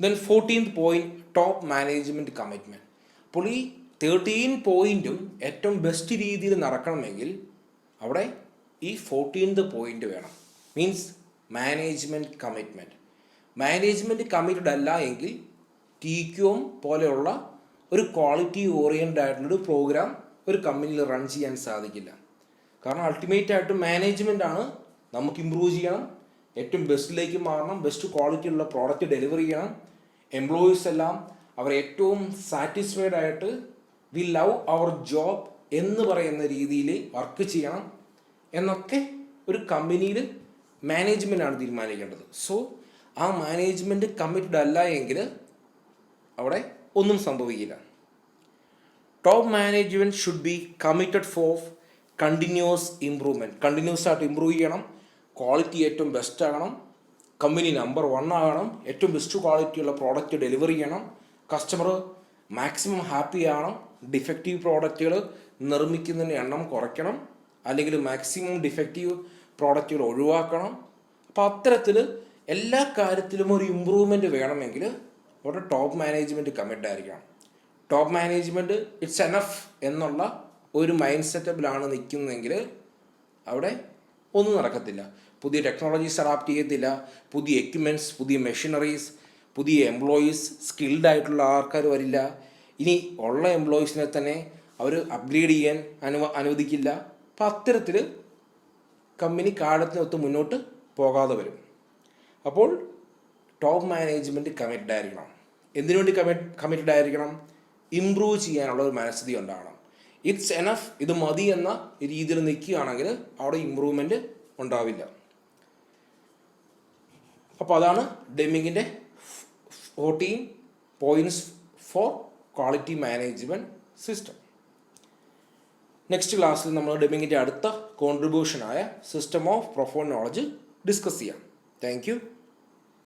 A: Then 14th point top management commitment. അപ്പോൾ ഈ 13 പോയിന്റും ഏറ്റവും ബെസ്റ്റ് രീതിയിൽ നടക്കണമെങ്കിൽ അവിടെ ഈ 14th പോയിന്റ് വേണം. Means management commitment. Management committed അല്ല എങ്കിൽ TQM പോലെയുള്ള ഒരു ക്വാളിറ്റി ഓറിയൻറ്റഡ് ആയിട്ടുള്ളൊരു പ്രോഗ്രാം ഒരു കമ്പനിയിൽ റൺ ചെയ്യാൻ സാധിക്കില്ല. കാരണം അൾട്ടിമേറ്റ് ആയിട്ട് മാനേജ്മെൻ്റ് ആണ് നമുക്ക് ഇമ്പ്രൂവ് ചെയ്യണം, ഏറ്റവും ബെസ്റ്റിലേക്ക് മാറണം, ബെസ്റ്റ് ക്വാളിറ്റി ഉള്ള പ്രോഡക്റ്റ് ഡെലിവർ ചെയ്യണം. എംപ്ലോയീസ് എല്ലാം അവർ ഏറ്റവും സാറ്റിസ്ഫൈഡ് ആയിട്ട് വി ലവ് അവർ ജോബ് എന്ന് പറയുന്ന രീതിയിൽ വർക്ക് ചെയ്യണം എന്നൊക്കെ ഒരു കമ്പനിയിൽ മാനേജ്മെൻ്റാണ് തീരുമാനിക്കേണ്ടത്. സോ ആ മാനേജ്മെൻറ്റ് കമ്മിറ്റഡ് അല്ല എങ്കിൽ അവിടെ ഒന്നും സംഭവിക്കില്ല. Top management should be committed for continuous improvement. Continuous ആയിട്ട് ഇമ്പ്രൂവ് ചെയ്യണം, ക്വാളിറ്റി ഏറ്റവും ബെസ്റ്റ് ആകണം, കമ്പനി നമ്പർ 1 ആകണം, ഏറ്റവും ബെസ്റ്റ് ക്വാളിറ്റിയുള്ള പ്രോഡക്റ്റ് ഡെലിവറി ചെയ്യണം, കസ്റ്റമർ മാക്സിമം ഹാപ്പി ആകണം, ഡിഫക്റ്റീവ് പ്രോഡക്റ്റുകൾ നിർമ്മിക്കുന്നതിൻ്റെ എണ്ണം കുറയ്ക്കണം, അല്ലെങ്കിൽ മാക്സിമം ഡിഫക്റ്റീവ് പ്രോഡക്റ്റുകൾ ഒഴിവാക്കണം. അപ്പോൾ അത്തരത്തിൽ എല്ലാ കാര്യത്തിലും ഒരു ഇമ്പ്രൂവ്മെൻറ്റ് വേണമെങ്കിൽ അവിടെ ടോപ്പ് മാനേജ്മെൻറ്റ് കമ്മിറ്റഡ് ആയിരിക്കണം. ടോപ്പ് മാനേജ്മെൻറ്റ് ഇറ്റ്സ് എനഫ് എന്നുള്ള ഒരു മൈൻഡ് സെറ്റപ്പിലാണ് നിൽക്കുന്നതെങ്കിൽ അവിടെ ഒന്നും നടക്കത്തില്ല. പുതിയ ടെക്നോളജീസ് അഡാപ്റ്റ് ചെയ്യത്തില്ല, പുതിയ എക്യുപ്മെൻറ്റ്സ്, പുതിയ മെഷീനറീസ്, പുതിയ എംപ്ലോയീസ്, സ്കിൽഡ് ആയിട്ടുള്ള ആൾക്കാർ വരില്ല. ഇനി ഉള്ള എംപ്ലോയീസിനെ തന്നെ അവർ അപ്ഗ്രേഡ് ചെയ്യാൻ അനുവദിക്കില്ല. അപ്പം അത്തരത്തിൽ കമ്പനി കാലത്തിനൊത്ത് മുന്നോട്ട് പോകാതെ വരും. അപ്പോൾ ടോപ്പ് മാനേജ്മെൻറ്റ് കമ്മിറ്റഡ് ആയിരിക്കണം. എന്തിനു വേണ്ടി കമ്മിറ്റഡ് ആയിരിക്കണം? ഇംപ്രൂവ് ചെയ്യാനുള്ള ഒരു മനസ്ഥിതി ഉണ്ടാകണം. ഇറ്റ്സ് എനഫ്, ഇത് മതി എന്ന രീതിയിൽ നിൽക്കുകയാണെങ്കിൽ അവിടെ ഇമ്പ്രൂവ്മെൻറ്റ് ഉണ്ടാവില്ല. അപ്പോൾ അതാണ് ഡെമിങ്ങിൻ്റെ 14 points for quality management system. Next ക്ലാസ്സിൽ നമ്മൾ ഡെമിങ്ങിൻ്റെ അടുത്ത കോൺട്രിബ്യൂഷനായ system of profound knowledge discuss ചെയ്യാം. Thank U.